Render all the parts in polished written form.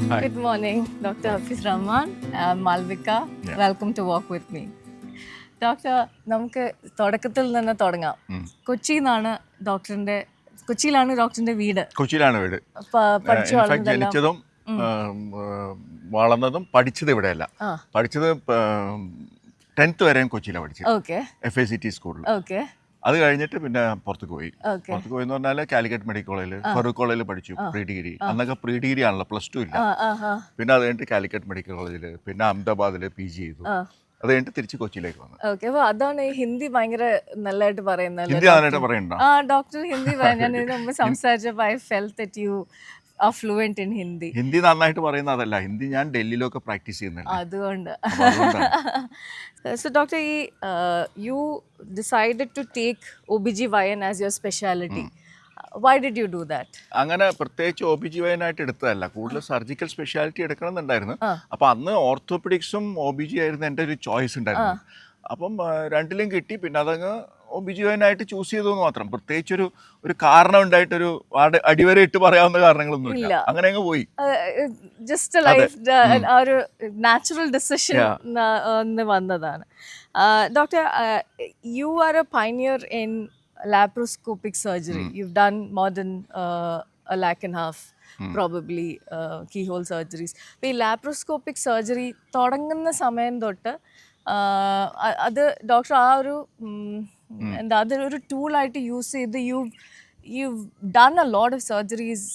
Hi. Good morning, Dr. Hafiz Rahman. I'm Malvika. Yeah. Welcome to Walk with me. Doctor, നമുക്ക് തുടക്കത്തിൽ നിന്ന് തുടങ്ങാം. കൊച്ചിയിലാണ് ഡോക്ടറിന്റെ വീട്. കൊച്ചിയിലാണ് വീട്. പഠിച്ചു ഇൻഫാക്ട് വളർന്നതെല്ലാം ജനിച്ചതും വളർന്നതും പഠിച്ചത് ഇവിടെയല്ല. പഠിച്ചത് 10th വരെയും കൊച്ചിയിലാണ് പഠിച്ചത്. ഓക്കെ FACT സ്കൂളിൽ. ഓക്കെ അത് കഴിഞ്ഞിട്ട് പിന്നെ പുറത്തേക്ക് പോയി. ഓക്കെ പുറത്തേക്ക് പോയി എന്ന് പറഞ്ഞാൽ കാലിക്കറ്റ് മെഡിക്കൽ കോളേജിൽ, ഫറൂഖ് കോളേജിൽ പഠിച്ചു പ്രീ ഡിഗ്രി. അന്നൊക്കെ പ്രീ ഡിഗ്രി ആണല്ലോ, +2 ഇല്ല. പിന്നെ അത് കഴിഞ്ഞിട്ട് കാലിക്കറ്റ് മെഡിക്കൽ കോളേജിൽ, പിന്നെ അഹമ്മദാബാദിൽ PG ചെയ്തു. അത് കഴിഞ്ഞിട്ട് തിരിച്ച് കൊച്ചിയിലേക്ക് വന്നു. ഓക്കെ. അപ്പോൾ അതാണ് ഈ ഹിന്ദി ഭയങ്കര നല്ലതായിട്ട് പറയുന്നത്. ഹിന്ദി നന്നായിട്ട് പറയണ്ടോ? ഡോക്ടർ ഹിന്ദി ഞാൻ ഇതിന് മുമ്പ് സംസാരിച്ചപ്പോൾ I felt that you are fluent in Hindi. Hindi നന്നായിട്ട് പറയുന്ന അതല്ല, ഹിന്ദി ഞാൻ ഡൽഹിയിലൊക്കെ പ്രാക്ടീസ് ചെയ്യുന്നുണ്ട്. അതുകൊണ്ട് സോ ഡോക്ടർ, ഈ you decided to take OBGYN as your speciality. Why did you do that? അങ്ങനെ പ്രത്യേകിച്ച് OBGYN ആയിട്ട് എടുത്തതല്ല, കൂടുതൽ സർജിക്കൽ സ്പെഷ്യാലിറ്റി എടുക്കണമെന്നുണ്ടായിരുന്നു. അപ്പം അന്ന് ഓർത്തോപെഡിക്സും OBG ആയിരുന്നു എൻ്റെ ഒരു ചോയ്സ് ഉണ്ടായിരുന്നു. അപ്പം രണ്ടിലും കിട്ടി. പിന്നെ അതങ്ങ് OBGYN ആയിട്ട് ചൂസ് ചെയ്തു എന്ന് മാത്രം. പ്രത്യേകിച്ച് ഒരു കാരണം ഉണ്ടായിട്ടൊരു അടിവരെ ഇട്ട് പറയാവുന്ന കാരണങ്ങളൊന്നും ഇല്ല. അങ്ങനെ അങ്ങ് പോയി. ജസ്റ്റ് ലൈഫ് ഒരു നാച്ചുറൽ ഡിസിഷൻ വന്നതാണ്. Doctor, you R A pioneer in laparoscopic surgery. You've done more than 1.5 lakh probably keyhole surgeries. ഈ ലാപ്രോസ്കോപ്പിക് സർജറി തുടങ്ങുന്ന സമയം തൊട്ട് അത് ഡോക്ടർ ആ ഒരു അതൊരു ടൂളായിട്ട് യൂസ് ചെയ്ത് you've done a lot of surgeries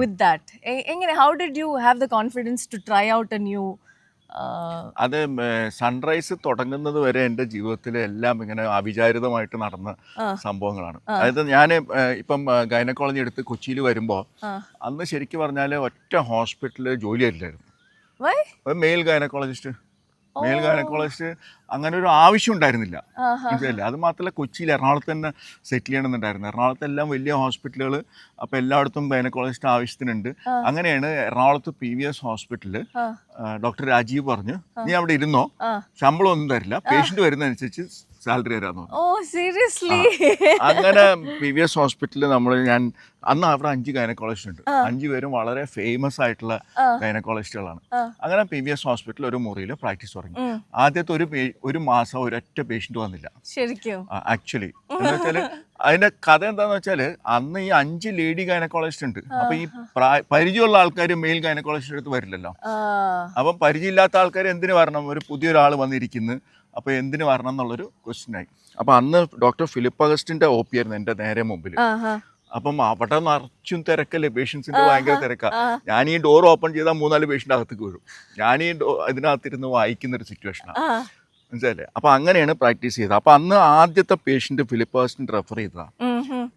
with that. എങ്ങനെ, how did you have the confidence to try out a new അത് സൺറൈസ് തുടങ്ങുന്നത് വരെ എൻ്റെ ജീവിതത്തിൽ എല്ലാം ഇങ്ങനെ അവിചാരിതമായിട്ട് നടന്ന സംഭവങ്ങളാണ്. അതായത് ഞാൻ ഇപ്പം ഗൈനക്കോളജി എടുത്ത് കൊച്ചിയിൽ വരുമ്പോൾ അന്ന് ശരിക്കും പറഞ്ഞാൽ ഒറ്റ ഹോസ്പിറ്റലിൽ ജോലി ആയില്ലായിരുന്നു. മെയിൽ ഗൈനക്കോളജിസ്റ്റ് അങ്ങനെ ഒരു ആവശ്യം ഉണ്ടായിരുന്നില്ല. ഇതല്ലേ, അത് മാത്രമല്ല കൊച്ചിയിൽ എറണാകുളത്ത് തന്നെ സെറ്റിൽ ചെയ്യണമെന്നുണ്ടായിരുന്നു. എറണാകുളത്തെല്ലാം വലിയ ഹോസ്പിറ്റലുകൾ, അപ്പോൾ എല്ലായിടത്തും ഗൈനക്കോളജിസ്റ്റ് ആവശ്യത്തിനുണ്ട്. അങ്ങനെയാണ് എറണാകുളത്ത് PVS ഹോസ്പിറ്റലിൽ ഡോക്ടർ രാജീവ് പറഞ്ഞു, നീ അവിടെ ഇരുന്നോ, ശമ്പളം ഒന്നും തരില്ല, പേഷ്യൻ്റ് വരുന്നതനുസരിച്ച് സാലറി തരാമെന്ന് പറഞ്ഞു. അങ്ങനെ PVS ഹോസ്പിറ്റലിൽ ഞാൻ അന്ന് അവിടെ 5 ഗൈനക്കോളജിസ്റ്റ് ഉണ്ട്. 5 പേരും വളരെ ഫേമസ് ആയിട്ടുള്ള ഗൈനക്കോളജിസ്റ്റുകളാണ്. അങ്ങനെ PVS ഹോസ്പിറ്റലിൽ ഒരു മുറിയിൽ പ്രാക്ടീസ് തുടങ്ങി. ആദ്യത്തെ ഒരു മാസം ഒരൊറ്റ പേഷ്യൻ്റ് വന്നില്ല ശരിക്കും. ആക്ച്വലി എന്ന് വെച്ചാൽ അതിൻ്റെ കഥ എന്താണെന്ന് വെച്ചാൽ, അന്ന് ഈ 5 ലേഡി ഗൈനക്കോളജിസ്റ്റ് ഉണ്ട്. അപ്പോൾ ഈ പരിചയമുള്ള ആൾക്കാർ മെയിൽ ഗൈനക്കോളജിസ്റ്റ് അടുത്ത് വരില്ലല്ലോ. അപ്പം പരിചയമില്ലാത്ത ആൾക്കാർ എന്തിനു വരണം, ഒരു പുതിയൊരാൾ വന്നിരിക്കുന്നു, അപ്പോൾ എന്തിനു വരണം എന്നുള്ളൊരു ക്വസ്റ്റ്യനായി. അപ്പം അന്ന് ഡോക്ടർ ഫിലിപ്പ് അഗസ്റ്റിൻ്റെ OP ആയിരുന്നു എൻ്റെ നേരെ മുമ്പിൽ. അപ്പം അവിടെ നിറച്ചും തിരക്കല്ലേ, പേഷ്യൻസിൻ്റെ ഭയങ്കര തിരക്കാണ്. ഞാൻ ഈ ഡോർ ഓപ്പൺ ചെയ്താൽ 3-4 പേഷ്യൻ്റ് അകത്തേക്ക് വരും. ഞാൻ ഈ ഇതിനകത്തിരുന്ന് വായിക്കുന്നൊരു സിറ്റുവേഷനാണ്, മനസ്സിലല്ലേ. അപ്പം അങ്ങനെയാണ് പ്രാക്ടീസ് ചെയ്തത്. അപ്പം അന്ന് ആദ്യത്തെ പേഷ്യൻ്റ് ഫിലിപ്പ് അഗസ്റ്റിൻ റെഫർ ചെയ്തതാണ്,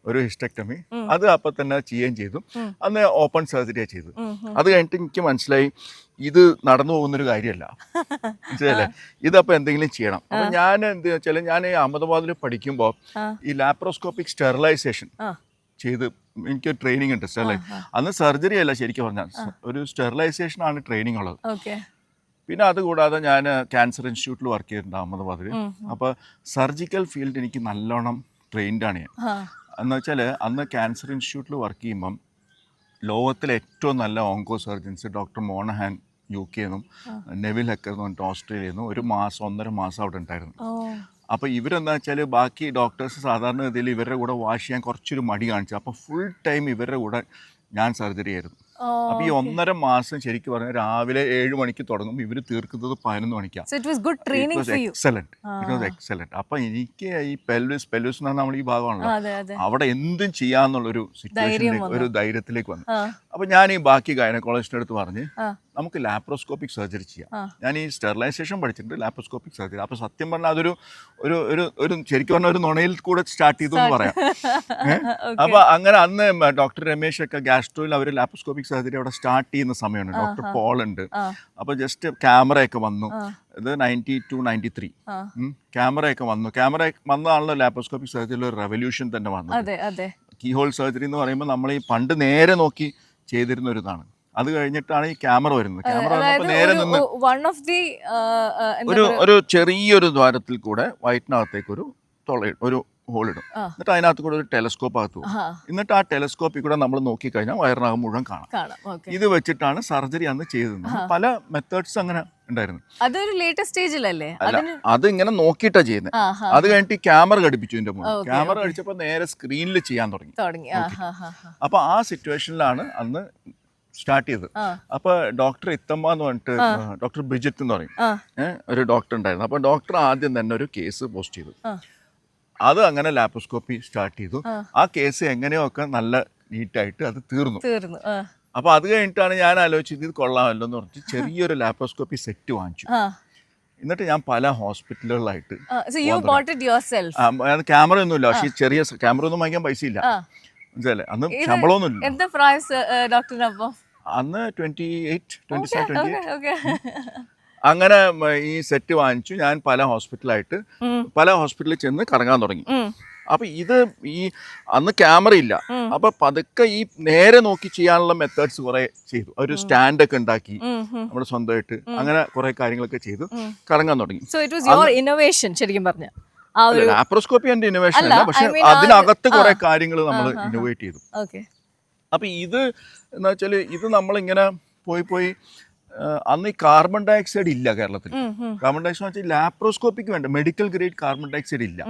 ഒരു ഹിസ്റ്റക്ടമി. അത് അപ്പം തന്നെ ചെയ്യുകയും ചെയ്തു. അന്ന് ഓപ്പൺ സർജറിയാണ് ചെയ്തു. അത് കഴിഞ്ഞിട്ട് എനിക്ക് മനസ്സിലായി ഇത് നടന്നു പോകുന്നൊരു കാര്യമല്ല, മനസ്സിലല്ലേ. ഇതപ്പോൾ എന്തെങ്കിലും ചെയ്യണം. അപ്പം ഞാൻ എന്ത് വെച്ചാൽ, ഞാൻ അഹമ്മദാബാദിൽ പഠിക്കുമ്പോൾ ഈ ലാപ്രോസ്കോപ്പിക് സ്റ്റെറിലൈസേഷൻ ചെയ്ത് എനിക്ക് ട്രെയിനിങ് ഉണ്ട്. അന്ന് സർജറി അല്ല ശരിക്കും പറഞ്ഞാൽ, ഒരു സ്റ്റെറിലൈസേഷൻ ആണ് ട്രെയിനിങ് ഉള്ളത്. പിന്നെ അതുകൂടാതെ ഞാൻ ക്യാൻസർ ഇൻസ്റ്റിറ്റ്യൂട്ടിൽ വർക്ക് ചെയ്തിട്ടുണ്ട് അഹമ്മദാബാദിൽ. അപ്പോൾ സർജിക്കൽ ഫീൽഡ് എനിക്ക് നല്ലോണം ട്രെയിൻഡാണ് ഞാൻ. എന്ന് വെച്ചാൽ അന്ന് ക്യാൻസർ ഇൻസ്റ്റിറ്റ്യൂട്ടിൽ വർക്ക് ചെയ്യുമ്പം ലോകത്തിലെ ഏറ്റവും നല്ല ഓങ്കോ സർജൻസ് ഡോക്ടർ മോണഹാൻ UK നിന്നും നെവിൽ ഹെക്കർ എന്ന് പറഞ്ഞിട്ട് ഓസ്ട്രേലിയയിൽ നിന്നും 1.5 മാസം അവിടെ ഉണ്ടായിരുന്നു. അപ്പോൾ ഇവരെന്താ വെച്ചാൽ, ബാക്കി ഡോക്ടേഴ്സ് സാധാരണഗതിയിൽ ഇവരുടെ കൂടെ വാഷ് ചെയ്യാൻ കുറച്ചൊരു മടി കാണിച്ചു. അപ്പോൾ ഫുൾ ടൈം ഇവരുടെ കൂടെ ഞാൻ സർജറി ആയിരുന്നു. അപ്പോൾ ഈ 1.5 മാസം ശരിക്കും പറഞ്ഞാൽ രാവിലെ 7 മണിക്ക് തുടങ്ങും, ഇവർ തീർക്കുന്നത് 11 മണിക്കാണ്. എക്സലന്റ്. അപ്പോൾ എനിക്ക് ഈ പെൽവിസ് എന്ന് പറഞ്ഞാൽ നമ്മൾ ഈ ഭാഗമാണല്ലോ, അവിടെ എന്തും ചെയ്യാന്നുള്ളൊരു സിറ്റുവേഷൻ, ഒരു ധൈര്യത്തിലേക്ക് വന്നു. അപ്പോൾ ഞാൻ ഈ ബാക്കി ഗൈനക്കോളജിസ്റ്റിൻ്റെ അടുത്ത് പറഞ്ഞ് നമുക്ക് ലാപ്രോസ്കോപ്പിക് സർജറി ചെയ്യാം. ഞാൻ ഈ സ്റ്റെറിലൈസേഷൻ പഠിച്ചിട്ടുണ്ട്, ലാപ്രോസ്കോപ്പിക് സർജറി. അപ്പോൾ സത്യം പറഞ്ഞാൽ അതൊരു ഒരു ശരിക്കും പറഞ്ഞാൽ ഒരു നുണയിൽ കൂടെ സ്റ്റാർട്ട് ചെയ്തു എന്ന് പറയാം. അപ്പോൾ അങ്ങനെ അന്ന് ഡോക്ടർ രമേശ് ഒക്കെ ഗാസ്ട്രോയിൽ അവർ ലാപ്രോസ്കോപ്പിക് സർജറി അവിടെ സ്റ്റാർട്ട് ചെയ്യുന്ന സമയമാണ്. ഡോക്ടർ പോൾ ഉണ്ട്. അപ്പോൾ ജസ്റ്റ് ക്യാമറയൊക്കെ വന്നു. ഇത് 92-93 ക്യാമറയൊക്കെ വന്നതാണല്ലോ ലാപ്രോസ്കോപ്പിക് സർജറിയിൽ ഒരു റെവല്യൂഷൻ തന്നെ വന്നത്. കീഹോൾ സർജറി എന്ന് പറയുമ്പോൾ നമ്മൾ ഈ പണ്ട് നേരെ നോക്കി ചെയ്തിരുന്ന ഒരു ഇതാണ്. അത് കഴിഞ്ഞിട്ടാണ് ഈ ക്യാമറ വരുന്നത്. ക്യാമറ വന്നപ്പോൾ നേരെ നിന്ന് ഒരു ചെറിയൊരു ദ്വാരത്തിൽ കൂടെ വയറ്റിനകത്തേക്ക് ഒരു ഹോൾ ഇടും. എന്നിട്ട് അതിനകത്ത് കൂടെ ഒരു ടെലസ്കോപ്പ് അകത്ത് പോകും. എന്നിട്ട് ആ ടെലസ്കോപ്പിൽ കൂടെ നമ്മൾ നോക്കിക്കഴിഞ്ഞാൽ വയറിനകം മുഴുവൻ കാണാം. ഇത് വെച്ചിട്ടാണ് സർജറി അന്ന് ചെയ്തത്. പല മെത്തേഡ്സ് അങ്ങനെ ഉണ്ടായിരുന്നു. അതൊരു ലേറ്റസ്റ്റ് സ്റ്റേജിലല്ലേ? അത് ഇങ്ങനെ നോക്കിയിട്ടാ ചെയ്യുന്നത്. അത് കഴിഞ്ഞിട്ട് ഈ ക്യാമറ ഘടിപ്പിച്ചു. ഇതിന്റെ മുകളിൽ ക്യാമറ ഘടിച്ചപ്പോൾ നേരെ സ്ക്രീനിൽ ചെയ്യാൻ തുടങ്ങി. അപ്പൊ ആ സിറ്റുവേഷനിലാണ് അന്ന് സ്റ്റാർട്ട് ചെയ്തത്. അപ്പൊ ഡോക്ടർ ഇത്തമ്മ എന്ന് പറഞ്ഞിട്ട് ഡോക്ടർ ബ്രിജിത്ത് എന്ന് പറയും, ഒരു ഡോക്ടർ ഉണ്ടായിരുന്നു. അപ്പൊ ഡോക്ടർ ആദ്യം തന്നെ ഒരു കേസ് പോസ്റ്റ് ചെയ്തു. അത് അങ്ങനെ ലാപ്രോസ്കോപ്പി സ്റ്റാർട്ട് ചെയ്തു. ആ കേസ് എങ്ങനെയൊക്കെ നല്ല നീറ്റായിട്ട് അത് തീർന്നു. അപ്പൊ അത് കഴിഞ്ഞിട്ടാണ് ഞാൻ ആലോചിച്ചത് ഇത് കൊള്ളാമല്ലോ എന്ന് പറഞ്ഞിട്ട് ചെറിയൊരു ലാപ്രോസ്കോപ്പി സെറ്റ് വാങ്ങിച്ചു. എന്നിട്ട് ഞാൻ പല ഹോസ്പിറ്റലുകളിലായിട്ട്, ക്യാമറ ഒന്നുമില്ല, പക്ഷേ ചെറിയ ക്യാമറ ഒന്നും വാങ്ങിക്കാൻ പൈസ ഇല്ല, മനസ്സിലല്ലേ? അന്ന് ശമ്പളമൊന്നുമില്ല. അന്ന് 28 അങ്ങനെ ഈ സെറ്റ് വാങ്ങിച്ചു. ഞാൻ പല ഹോസ്പിറ്റലിൽ ചെന്ന് കറങ്ങാൻ തുടങ്ങി. അപ്പൊ ഇത് ഈ അന്ന് ക്യാമറ ഇല്ല. അപ്പൊ പതുക്കെ ഈ നേരെ നോക്കി ചെയ്യാനുള്ള മെത്തേഡ്സ് കുറെ ചെയ്തു. ഒരു സ്റ്റാൻഡ് ഒക്കെ ഉണ്ടാക്കി നമ്മുടെ സ്വന്തമായിട്ട് അങ്ങനെ കുറെ കാര്യങ്ങളൊക്കെ ചെയ്തു കറങ്ങാൻ തുടങ്ങി. ലാപ്രോസ്കോപ്പി എന്റെ ഇന്നോവേഷൻ അല്ല, പക്ഷെ അതിനകത്ത് കുറെ കാര്യങ്ങൾ നമ്മൾ ഇന്നോവേറ്റ് ചെയ്തു. അപ്പൊ ഇത് എന്ന് വെച്ചാൽ ഇത് നമ്മളിങ്ങനെ പോയി അന്ന് ഈ കാർബൺ ഡയോക്സൈഡ് ഇല്ല കേരളത്തിൽ. കാർബൺ ഡയോക്സൈഡ് വെച്ചാൽ ലാപ്രോസ്കോപ്പിക്ക് വേണ്ട മെഡിക്കൽ ഗ്രേഡ് കാർബൺ ഡയോക്സൈഡ് ഇല്ല.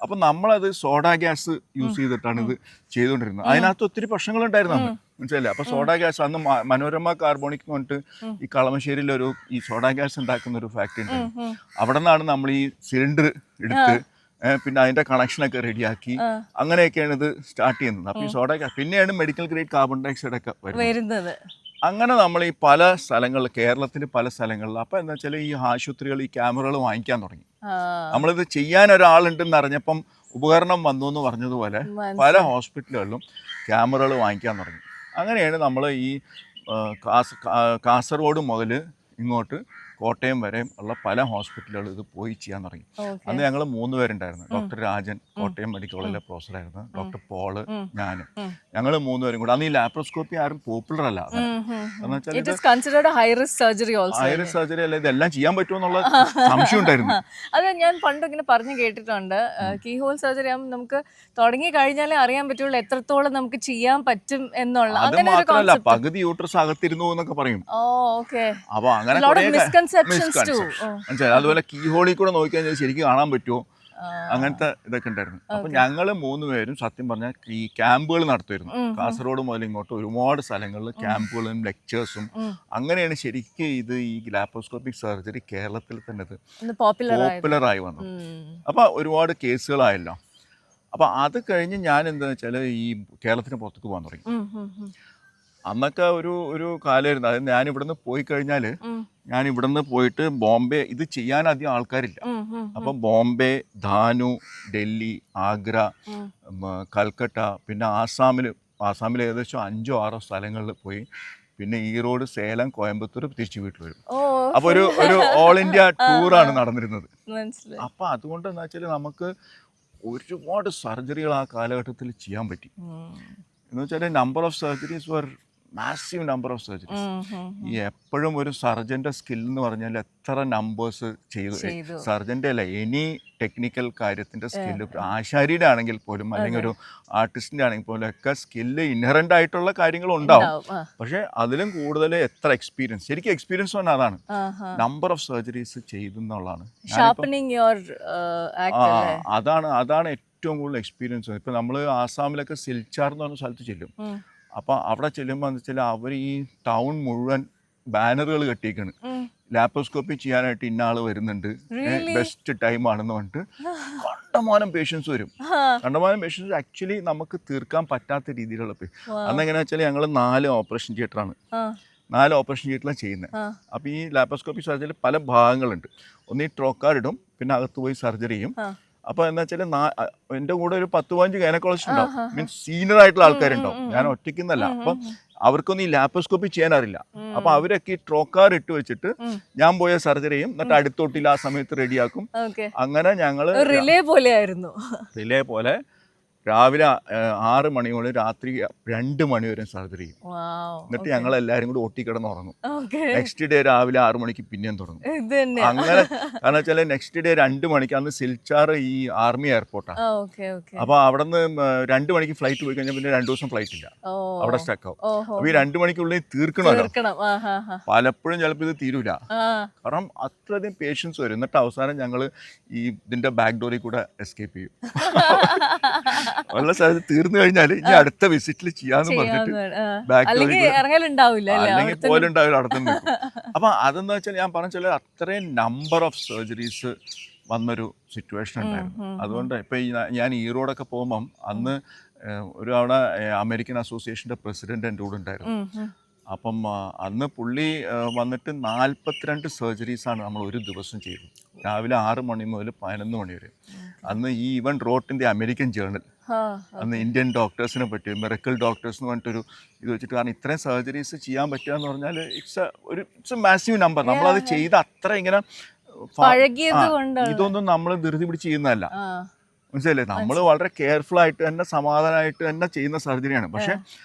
അപ്പൊ നമ്മളത് സോഡാ ഗ്യാസ് യൂസ് ചെയ്തിട്ടാണ് ഇത് ചെയ്തുകൊണ്ടിരുന്നത്. അതിനകത്ത് ഒത്തിരി പ്രശ്നങ്ങളുണ്ടായിരുന്നു അന്ന്, മനസ്സിലല്ലേ? അപ്പൊ സോഡാ ഗ്യാസ് അന്ന് മനോരമ കാർബോണിക് എന്ന് പറഞ്ഞിട്ട് ഈ കളമശ്ശേരിയിൽ ഈ സോഡാ ഗ്യാസ് ഉണ്ടാക്കുന്ന ഒരു ഫാക്ടറി ഉണ്ടായിരുന്നു. അവിടെ നിന്നാണ് നമ്മൾ ഈ സിലിണ്ടർ എടുത്ത് പിന്നെ അതിന്റെ കണക്ഷനൊക്കെ റെഡിയാക്കി അങ്ങനെയൊക്കെയാണ് ഇത് സ്റ്റാർട്ട് ചെയ്യുന്നത്. അപ്പൊ ഈ സോഡ പിന്നെയാണ് മെഡിക്കൽ ഗ്രേഡ് കാർബൺ ഡയോക്സൈഡ് ഒക്കെ വരുന്നത്. അങ്ങനെ നമ്മൾ ഈ പല സ്ഥലങ്ങളിൽ, കേരളത്തിൽ പല സ്ഥലങ്ങളിൽ, അപ്പൊ എന്താ വെച്ചാൽ ഈ ആശുപത്രികൾ ഈ ക്യാമറകൾ വാങ്ങിക്കാൻ തുടങ്ങി. നമ്മളിത് ചെയ്യാൻ ഒരാളുണ്ടെന്ന് അറിഞ്ഞപ്പം ഉപകരണം വന്നു എന്ന് പറഞ്ഞതുപോലെ പല ഹോസ്പിറ്റലുകളിലും ക്യാമറകൾ വാങ്ങിക്കാൻ തുടങ്ങി. അങ്ങനെയാണ് നമ്മൾ ഈ കാസർഗോഡ് മുതൽ ഇങ്ങോട്ട് കോട്ടയം വരെ ഉള്ള പല ഹോസ്പിറ്റലുകൾ ഇത് പോയി ചെയ്യാൻ തുടങ്ങി. അന്ന് ഞങ്ങൾ 3 പേരുണ്ടായിരുന്നു. ഡോക്ടർ രാജൻ കോട്ടയം മെഡിക്കൽ കോളേജിലെ പ്രൊഫസറായിരുന്നു, ഡോക്ടർ പോള്, ഞാനും. ഞങ്ങൾ 3 പേരും കൂടെ. അന്ന് ഈ ലാപ്രോസ്കോപ്പി ആരും പോപ്പുലർ അല്ല. ഹൈ റിസ്ക് സർജറി അല്ല, ഇതെല്ലാം ചെയ്യാൻ പറ്റുമെന്നുള്ള സംശയം ഉണ്ടായിരുന്നു. അത് ഞാൻ പണ്ട് ഇങ്ങനെ പറഞ്ഞു കേട്ടിട്ടുണ്ട്. കീ ഹോൾ സർജറി ആകുമ്പോൾ നമുക്ക് തുടങ്ങി കഴിഞ്ഞാലേ അറിയാൻ പറ്റുള്ളൂ എത്രത്തോളം നമുക്ക് ചെയ്യാൻ പറ്റും എന്നുള്ള. അത് മാത്രമല്ല, പകുതി യൂട്രസ് അകത്തിരുന്നു എന്നൊക്കെ പറയും. അപ്പൊ അങ്ങനെ മനസ്സിലായി. അതുപോലെ കീ ഹോളിൽ കൂടെ നോക്കിക്കഴിഞ്ഞാൽ ശരിക്കും കാണാൻ പറ്റുമോ, അങ്ങനത്തെ ഇതൊക്കെ ഉണ്ടായിരുന്നു. അപ്പൊ ഞങ്ങൾ 3 പേരും സത്യം പറഞ്ഞാൽ ഈ ക്യാമ്പുകൾ നടത്തുമായിരുന്നു. കാസർഗോഡ് മുതൽ ഇങ്ങോട്ട് ഒരുപാട് സ്ഥലങ്ങളിൽ ക്യാമ്പുകളും ലെക്ചേഴ്സും. അങ്ങനെയാണ് ശരിക്കും ഇത് ഈ ലാപ്രോസ്കോപ്പിക് സർജറി കേരളത്തിൽ തന്നെ പോപ്പുലറായി വന്നു. അപ്പൊ ഒരുപാട് കേസുകളായല്ലോ. അപ്പൊ അത് കഴിഞ്ഞ് ഞാൻ എന്താന്ന് വെച്ചാൽ ഈ കേരളത്തിന് പുറത്തേക്ക് പോകാൻ തുടങ്ങി. അന്നൊക്കെ ഒരു കാലമായിരുന്നു. അതായത് ഞാൻ ഇവിടുന്ന് പോയി കഴിഞ്ഞാൽ ഞാൻ ഇവിടുന്ന് പോയിട്ട് ബോംബെ, ഇത് ചെയ്യാൻ അധികം ആൾക്കാരില്ല. അപ്പം ബോംബെ, ധാനു, ഡൽഹി, ആഗ്ര, കൽക്കട്ട, പിന്നെ ആസാമിൽ ഏകദേശം 5-6 സ്ഥലങ്ങളിൽ പോയി. പിന്നെ ഈറോഡ്, സേലം, കോയമ്പത്തൂർ, തിരിച്ചു വീട്ടിൽ വരും. അപ്പൊ ഒരു ഓൾ ഇന്ത്യ ടൂറാണ് നടന്നിരുന്നത്. അപ്പൊ അതുകൊണ്ട് എന്താ വെച്ചാൽ നമുക്ക് ഒരുപാട് സർജറികൾ ആ കാലഘട്ടത്തിൽ ചെയ്യാൻ പറ്റി. എന്ന് വെച്ചാൽ number of surgeries were massive number of surgeries. ഈ എപ്പോഴും ഒരു സർജന്റെ സ്കിൽ എന്ന് പറഞ്ഞാൽ എത്ര നമ്പേഴ്സ് ചെയ്തു. സർജന്റെ അല്ല, എനി ടെക്നിക്കൽ കാര്യത്തിന്റെ സ്കില്ല്, ആശാരിയുടെ ആണെങ്കിൽ പോലും അല്ലെങ്കിൽ ഒരു ആർട്ടിസ്റ്റിന്റെ ആണെങ്കിൽ പോലും ഒക്കെ സ്കില്ല് ഇൻഹറന്റ് ആയിട്ടുള്ള കാര്യങ്ങൾ ഉണ്ടാവും. പക്ഷെ അതിലും കൂടുതൽ എത്ര എക്സ്പീരിയൻസ്, ശരിക്കും എക്സ്പീരിയൻസ് പറഞ്ഞാൽ അതാണ് നമ്പർ ഓഫ് സർജറീസ് ചെയ്തെന്നുള്ളതാണ്. അതാണ് ഏറ്റവും കൂടുതൽ എക്സ്പീരിയൻസ്. ഇപ്പൊ നമ്മൾ ആസാമിലൊക്കെ സിൽച്ചാർ എന്ന് പറഞ്ഞ സ്ഥലത്ത് ചെല്ലും. അപ്പൊ അവിടെ ചെല്ലുമ്പോൾ എന്ന് വെച്ചാൽ അവർ ഈ ടൗൺ മുഴുവൻ ബാനറുകൾ കെട്ടിയേക്കാണ്, ലാപ്രോസ്കോപ്പി ചെയ്യാനായിട്ട് ഇന്ന ആള് വരുന്നുണ്ട്, ബെസ്റ്റ് ടൈം ആണെന്ന് പറഞ്ഞിട്ട് കണ്ടമാനം പേഷ്യൻസ് വരും. കണ്ടമാനം പേഷ്യൻസ് ആക്ച്വലി നമുക്ക് തീർക്കാൻ പറ്റാത്ത രീതിയിലുള്ള അന്ന് എങ്ങനെയാ വെച്ചാൽ ഞങ്ങൾ 4 ഓപ്പറേഷൻ തിയേറ്ററാണ്, 4 ഓപ്പറേഷൻ തിയേറ്ററിലാണ് ചെയ്യുന്നത്. അപ്പോൾ ഈ ലാപ്രോസ്കോപ്പി സർജറി പല ഭാഗങ്ങളുണ്ട്. ഒന്ന് ഈ ട്രോക്കാർ ഇടും, പിന്നെ അകത്ത് പോയി സർജറി ചെയ്യും. അപ്പോൾ എന്താ വെച്ചാൽ എൻ്റെ കൂടെ ഒരു 10-15 ഗൈനക്കോളജിസ്റ്റ് ഉണ്ടാവും, മീൻസ് സീനിയർ ആയിട്ടുള്ള ആൾക്കാരുണ്ടാവും. ഞാൻ ഒറ്റയ്ക്കുന്നല്ല. അപ്പം അവർക്കൊന്നും ഈ ലാപ്രോസ്കോപ്പി ചെയ്യാൻ അറിയില്ല. അപ്പൊ അവരൊക്കെ ഈ ട്രോക്കാർ ഇട്ട് വെച്ചിട്ട് ഞാൻ പോയ സർജറി ചെയ്യും, എന്നിട്ട് അടുത്തോട്ടിൽ ആ സമയത്ത് റെഡിയാക്കും. അങ്ങനെ ഞങ്ങള് റിലേ പോലെ രാവിലെ 6 മണി മുതൽ രാത്രി 2 മണി വരെ സർജറി ചെയ്യും. Wow. എന്നിട്ട് ഞങ്ങൾ എല്ലാവരും കൂടി ഒട്ടിക്കിടന്ന് ഉറങ്ങും. Okay. നെക്സ്റ്റ് ഡേ രാവിലെ 6 മണിക്ക് പിന്നെയും തുടങ്ങും. ഇത് തന്നെ. അങ്ങനെ കാരണം വെച്ചാൽ നെക്സ്റ്റ് ഡേ 2 മണിക്ക് അന്ന് സിൽച്ചാർ ഈ ആർമി എയർപോർട്ടാണ്. Okay, okay. അപ്പോൾ അവിടെ നിന്ന് 2 മണിക്ക് ഫ്ലൈറ്റ് പോയി കഴിഞ്ഞാൽ പിന്നെ 2 ദിവസം ഫ്ലൈറ്റ് ഇല്ല, അവിടെ സ്റ്റക്ക് ആവും. അപ്പോൾ ഈ 2 മണിക്കുള്ളിൽ തീർക്കണമല്ലോ. പലപ്പോഴും ചിലപ്പോൾ ഇത് തീരൂല, കാരണം അത്രയധികം പേഷ്യൻസ് വരും. എന്നിട്ട് അവസാനം ഞങ്ങൾ ഈ ഇതിന്റെ ബാക്ക് ഡോറിൽ കൂടെ എസ്കേപ്പ് ചെയ്യും. ഉള്ള സ്ഥലത്ത് തീർന്നു കഴിഞ്ഞാൽ ഇനി അടുത്ത വിസിറ്റിൽ ചെയ്യാന്ന് പറഞ്ഞിട്ട് ബാക്ക് ഡോറിൽ അല്ലെങ്കിൽ പോലുണ്ടാവില്ല, അവിടെ തന്നെ നിൽക്കും. അപ്പം അതെന്താ വെച്ചാൽ ഞാൻ പറഞ്ഞാൽ അത്രയും നമ്പർ ഓഫ് സർജറീസ് വന്നൊരു സിറ്റുവേഷൻ ഉണ്ടായിരുന്നു. അതുകൊണ്ട് ഇപ്പം ഞാൻ ഈറോഡൊക്കെ പോകുമ്പം അന്ന് ഒരു അവിടെ അമേരിക്കൻ അസോസിയേഷൻ്റെ പ്രസിഡന്റ് എൻ്റെ കൂടെ ഉണ്ടായിരുന്നു. അപ്പം അന്ന് പുള്ളി വന്നിട്ട് 42 സർജറീസാണ് നമ്മൾ ഒരു ദിവസം ചെയ്തത്, രാവിലെ 6 മണി മുതൽ 11 മണി വരെ. അന്ന് ഈ ഈവൻ റോട്ടിൻ്റെ അമേരിക്കൻ ജേർണൽ അന്ന് ഇന്ത്യൻ ഡോക്ടേഴ്സിനെ പറ്റി മിറക്കിൾ ഡോക്ടേഴ്സ് എന്ന് പറഞ്ഞിട്ടൊരു ഇത് വെച്ചിട്ട്, കാരണം ഇത്രയും സർജറീസ് ചെയ്യാൻ പറ്റുക എന്ന് പറഞ്ഞാൽ ഇറ്റ്സ് എ മാസീവ് നമ്പർ. നമ്മളത് ചെയ്ത് അത്ര ഇങ്ങനെ ഇതൊന്നും നമ്മൾ ധൃതി പിടിച്ച് ചെയ്യുന്നതല്ല, മനസ്സിലല്ലേ? നമ്മൾ വളരെ കെയർഫുൾ ആയിട്ട് തന്നെ സമാധാനമായിട്ട് തന്നെ ചെയ്യുന്ന സർജറിയാണ്. പക്ഷെ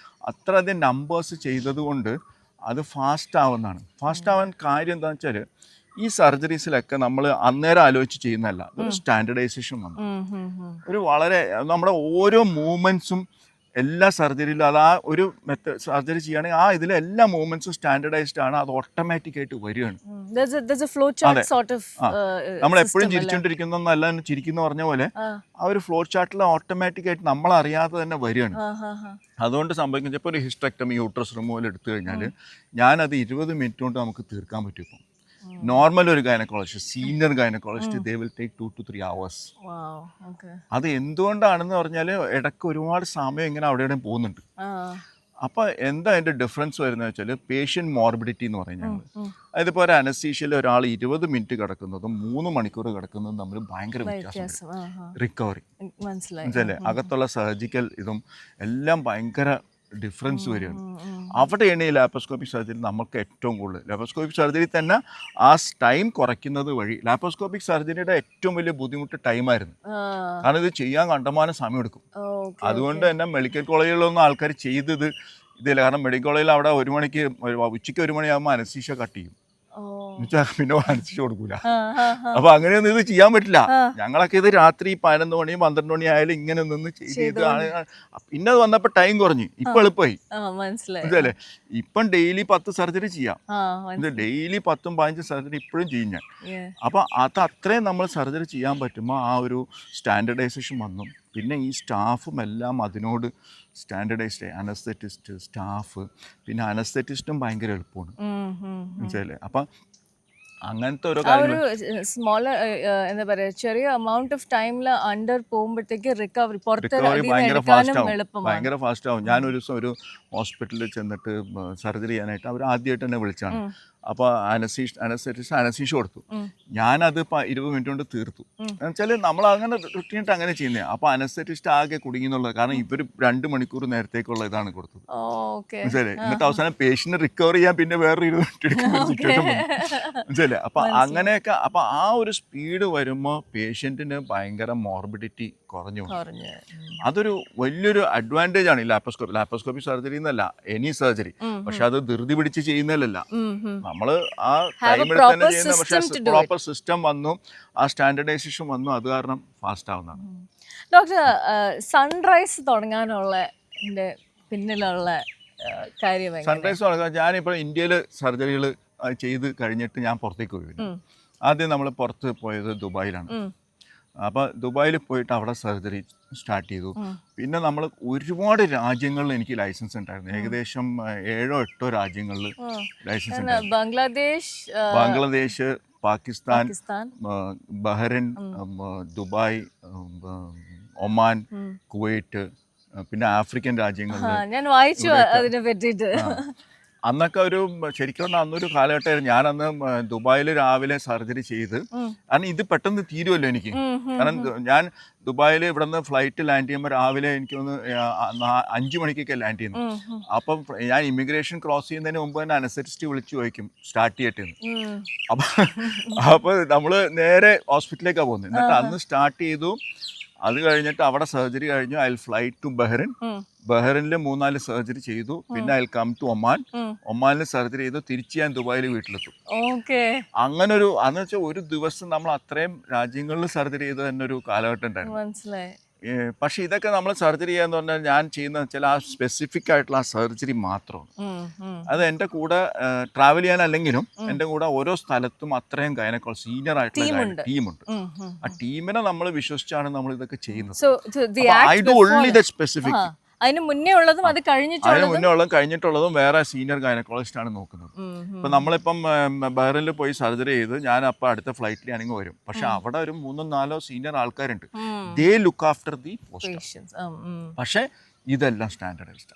അത്രയധികം നമ്പേഴ്സ് ചെയ്തത് കൊണ്ട് അത് ഫാസ്റ്റ് ആവുന്നതാണ്. ഫാസ്റ്റ് ആവാൻ കാര്യം എന്താണെന്ന് വെച്ചാൽ ഈ സർജറീസിലൊക്കെ നമ്മൾ അന്നേരം ആലോചിച്ച് ചെയ്യുന്നതല്ല, ഒരു സ്റ്റാൻഡർഡൈസേഷൻ വന്നു. ഒരു വളരെ നമ്മുടെ ഓരോ മൂവ്മെൻറ്റ്സും എല്ലാ സർജറിയിലും അത് ആ ഒരു സർജറി ചെയ്യുകയാണെങ്കിൽ ആ ഇതിലെ എല്ലാ മൂവ്മെന്റ്സും സ്റ്റാൻഡർഡൈസ്ഡ് ആണ്, അത് ഓട്ടോമാറ്റിക് ആയിട്ട് വരികയാണ്. നമ്മൾ എപ്പോഴും ചിരിച്ചോണ്ടിരിക്കുന്നല്ല, ചിരിക്കുന്ന പറഞ്ഞ പോലെ ആ ഒരു ഫ്ലോ ചാർട്ടിൽ ഓട്ടോമാറ്റിക് ആയിട്ട് നമ്മളറിയാതെ തന്നെ വരികയാണ്. അതുകൊണ്ട് സംഭവിക്കുന്നത് ഇപ്പോൾ ഒരു ഹിസ്റ്ററെക്ടമി യൂട്രസ് റിമൂവൽ എടുത്തു കഴിഞ്ഞാൽ ഞാനത് 20 മിനിറ്റ് കൊണ്ട് നമുക്ക് തീർക്കാൻ പറ്റും. ഇപ്പം നോർമൽ ഒരു gynaecologist, senior gynaecologist, they will take 2 to 3 hours. അത് എന്തുകൊണ്ടാണെന്ന് പറഞ്ഞാൽ ഇടയ്ക്ക് ഒരുപാട് സമയം ഇങ്ങനെ അവിടെ പോകുന്നുണ്ട്. അപ്പോൾ എന്താ അതിൻ്റെ ഡിഫറൻസ് വരുന്നത് വെച്ചാൽ പേഷ്യൻ്റ് മോർബിഡിറ്റി എന്ന് പറയും ഞങ്ങൾ. അതിപ്പോൾ ഒരു അനസ്തീഷ്യയിൽ ഒരാൾ 20 മിനിറ്റ് കിടക്കുന്നതും 3 മണിക്കൂർ കിടക്കുന്നതും തമ്മിൽ ഭയങ്കര വ്യത്യാസം. റിക്കവറി മനസ്സിലല്ലേ, അകത്തുള്ള സർജിക്കൽ ഇതും എല്ലാം ഭയങ്കര ഡിഫറൻസ് വരികയാണ്. അവിടെയാണ് ഈ ലാപ്രോസ്കോപ്പിക് സർജറി നമുക്ക് ഏറ്റവും കൂടുതൽ. ലാപ്രോസ്കോപ്പിക് സർജറി തന്നെ ആ ടൈം കുറയ്ക്കുന്നത് വഴി, ലാപ്രോസ്കോപ്പിക് സർജറിയുടെ ഏറ്റവും വലിയ ബുദ്ധിമുട്ട് ടൈമായിരുന്നു. കാരണം ഇത് ചെയ്യാൻ കണ്ടമാനം സമയം എടുക്കും. അതുകൊണ്ട് തന്നെ മെഡിക്കൽ കോളേജുകളിലൊന്നും ആൾക്കാർ ചെയ്തത് ഇതില്ല. കാരണം മെഡിക്കൽ കോളേജിൽ അവിടെ 1 മണിക്ക് ഉച്ചയ്ക്ക് 1 മണിയാകുമ്പോൾ അനസ്തീഷ്യ കട്ട് ചെയ്യും, പിന്നെ അനസ്തീഷ്യ കൊടുക്കൂല. അപ്പൊ അങ്ങനെയൊന്നും ഇത് ചെയ്യാൻ പറ്റില്ല. ഞങ്ങളൊക്കെ ഇത് രാത്രി 11 മണി 12 മണി ആയാലും ഇങ്ങനെ നിന്ന് ചെയ്താണ്. പിന്നെ അത് വന്നപ്പോ ടൈം കുറഞ്ഞു, ഇപ്പൊ എളുപ്പമായി, മനസ്സിലല്ലേ? ഇപ്പം ഡെയിലി 10 സർജറി ചെയ്യാം, ഡെയിലി 10ഉം 15 സർജറി ഇപ്പോഴും ചെയ്യും ഞാൻ. അപ്പൊ അത് അത്രയും നമ്മൾ സർജറി ചെയ്യാൻ പറ്റുമ്പോൾ ആ ഒരു സ്റ്റാൻഡർഡൈസേഷൻ വന്നു. പിന്നെ ഈ സ്റ്റാഫും എല്ലാം അതിനോട് സ്റ്റാൻഡർഡൈസ്ഡ്, അനസ്തെറ്റിസ്റ്റ് സ്റ്റാഫ്, പിന്നെ അനസ്തെറ്റിസ്റ്റും ഭയങ്കര എളുപ്പമാണ്, മനസ്സിലല്ലേ? അപ്പം അങ്ങനത്തെ ഓരോ സ്മോളർ എന്താ പറയാ, ചെറിയ എമൗണ്ട് ഓഫ് ടൈമിൽ അണ്ടർ പോകുമ്പോഴത്തേക്ക് റിക്കവറി ഭയങ്കര ഫാസ്റ്റ് ആവും. ഞാനൊരു ദിവസം ഒരു ഹോസ്പിറ്റലിൽ ചെന്നിട്ട് സർജറി ചെയ്യാനായിട്ട് അവർ ആദ്യമായിട്ട് തന്നെ വിളിച്ചാണ്. അപ്പോൾ അനസ്തീഷ്യ കൊടുത്തു. ഞാനത് 20 മിനിറ്റ് കൊണ്ട് തീർത്തു. എന്നുവെച്ചാൽ നമ്മൾ അങ്ങനെ റുട്ടീനായിട്ട് അങ്ങനെ ചെയ്യുന്നത്. അപ്പോൾ അനസ്തറ്റിസ്റ്റ് ആകെ കുടുങ്ങിയെന്നുള്ളത്, കാരണം ഇവർ 2 മണിക്കൂർ നേരത്തേക്കുള്ള ഇതാണ് കൊടുത്തത്, മനസ്സിലല്ലേ? എന്നിട്ട് അവസാനം പേഷ്യന്റ് റിക്കവർ ചെയ്യാൻ പിന്നെ വേറൊരു 20 മിനിറ്റ് എടുക്കുന്ന സിറ്റുവേഷൻ മനസ്സിലല്ലേ? അപ്പോൾ അങ്ങനെയൊക്കെ. അപ്പോൾ ആ ഒരു സ്പീഡ് വരുമ്പോൾ പേഷ്യൻറ്റിന് ഭയങ്കര മോർബിഡിറ്റി കുറഞ്ഞു. അതൊരു വലിയൊരു അഡ്വാൻറ്റേജ് ആണ് ഈ ലാപ്രോസ്കോപ്പി സർജറി എന്നല്ല, എനി സർജറി. പക്ഷെ അത് ധൃതി പിടിച്ച് ചെയ്യുന്നതിലല്ല, നമ്മള് ആ ടൈമിൽ തന്നെ ചെയ്യുന്ന. പക്ഷെ പ്രോപ്പർ സിസ്റ്റം വന്നു, ആ സ്റ്റാൻഡർഡൈസേഷൻ വന്നു, അത് കാരണം ഫാസ്റ്റ് ആവുന്നതാണ്. ഡോക്ടർ, സൺറൈസ് തുടങ്ങാനുള്ള പിന്നിലുള്ള കാര്യം? സൺറൈസ് തുടങ്ങാൻ ഞാനിപ്പോൾ ഇന്ത്യയിൽ സർജറികൾ ചെയ്ത് കഴിഞ്ഞിട്ട് ഞാൻ പുറത്തേക്ക് പോയി. ആദ്യം നമ്മൾ പുറത്ത് പോയത് ദുബായിലാണ്. അപ്പോൾ ദുബായിൽ പോയിട്ട് അവിടെ സർജറി സ്റ്റാർട്ട് ചെയ്തു. പിന്നെ നമ്മൾ ഒരുപാട് രാജ്യങ്ങളിൽ എനിക്ക് ലൈസൻസ് ഉണ്ടായിരുന്നു, ഏകദേശം 7 or 8 രാജ്യങ്ങളിൽ ലൈസൻസ് ഉണ്ടായിരുന്നു. Bangladesh, Pakistan, Bahrain, Dubai, Oman, Kuwait, പിന്നെ ആഫ്രിക്കൻ രാജ്യങ്ങളിൽ ഞാൻ വായിച്ചു അതിനെ പറ്റിയിട്ട്. അന്നൊക്കെ ഒരു ശരിക്കും പറഞ്ഞാൽ അന്നൊരു കാലഘട്ടമായിരുന്നു. ഞാനന്ന് ദുബായിൽ രാവിലെ സർജറി ചെയ്ത്, കാരണം ഇത് പെട്ടെന്ന് തീരുമല്ലോ എനിക്ക്. കാരണം ഞാൻ ദുബായിൽ ഇവിടെ നിന്ന് ഫ്ലൈറ്റ് ലാൻഡ് ചെയ്യുമ്പോൾ രാവിലെ എനിക്കൊന്ന് 5 മണിക്കൊക്കെ ലാൻഡ് ചെയ്യുന്നു. അപ്പം ഞാൻ ഇമിഗ്രേഷൻ ക്രോസ് ചെയ്യുന്നതിന് മുമ്പ് തന്നെ അനസ്തെറ്റിസ്റ്റ് വിളിച്ച് ചോദിക്കും സ്റ്റാർട്ട് ചെയ്യട്ടെ. അപ്പോൾ നമ്മൾ നേരെ ഹോസ്പിറ്റലിലേക്കാണ് പോകുന്നത്. എന്നിട്ട് അന്ന് സ്റ്റാർട്ട് ചെയ്തു. അത് കഴിഞ്ഞിട്ട് അവിടെ സർജറി കഴിഞ്ഞു. I fly to Bahrain. ബഹ്റിനിൽ 3-4 സർജറി ചെയ്തു. പിന്നെ ഐ കം ടു ഒമാൻ. ഒമാനിൽ സർജറി ചെയ്തു. തിരിച്ച് ഞാൻ ദുബായിൽ വീട്ടിലെത്തും. അങ്ങനെ ഒരു അന്ന് വെച്ചാൽ ഒരു ദിവസം നമ്മൾ അത്രയും രാജ്യങ്ങളിൽ സർജറി ചെയ്ത് തന്നെ ഒരു കാലഘട്ടം ഉണ്ടായിരുന്നു. പക്ഷെ ഇതൊക്കെ നമ്മൾ സർജറി ചെയ്യാന്ന് പറഞ്ഞാൽ ഞാൻ ചെയ്യുന്നത് വെച്ചാൽ ആ സ്പെസിഫിക് ആയിട്ടുള്ള ആ സർജറി മാത്രമാണ്. അത് എൻ്റെ കൂടെ ട്രാവൽ ചെയ്യാനല്ലെങ്കിലും എൻ്റെ കൂടെ ഓരോ സ്ഥലത്തും അത്രയും ഗൈനക്കോളജി സീനിയർ ആയിട്ടുള്ള ടീമുണ്ട്. ആ ടീമിനെ നമ്മൾ വിശ്വസിച്ചാണ് നമ്മൾ ഇതൊക്കെ ചെയ്യുന്നത്. I do only the specific. അതിന് മുന്നേ ഉള്ളതും അത് കഴിഞ്ഞിട്ടുള്ളതും വേറെ സീനിയർ ഗൈനക്കോളജിസ്റ്റ് ആണ് നോക്കുന്നത്. ഇപ്പൊ നമ്മളിപ്പം ബഹ്റിനിൽ പോയി സർജറി ചെയ്ത് ഞാൻ അപ്പം അടുത്ത ഫ്ലൈറ്റിൽ ആണെങ്കിൽ വരും. പക്ഷെ അവിടെ ഒരു 3-4 സീനിയർ ആൾക്കാരുണ്ട്. They look after the post. പക്ഷെ ഇതെല്ലാം സ്റ്റാൻഡേർഡൈസ്ഡ്.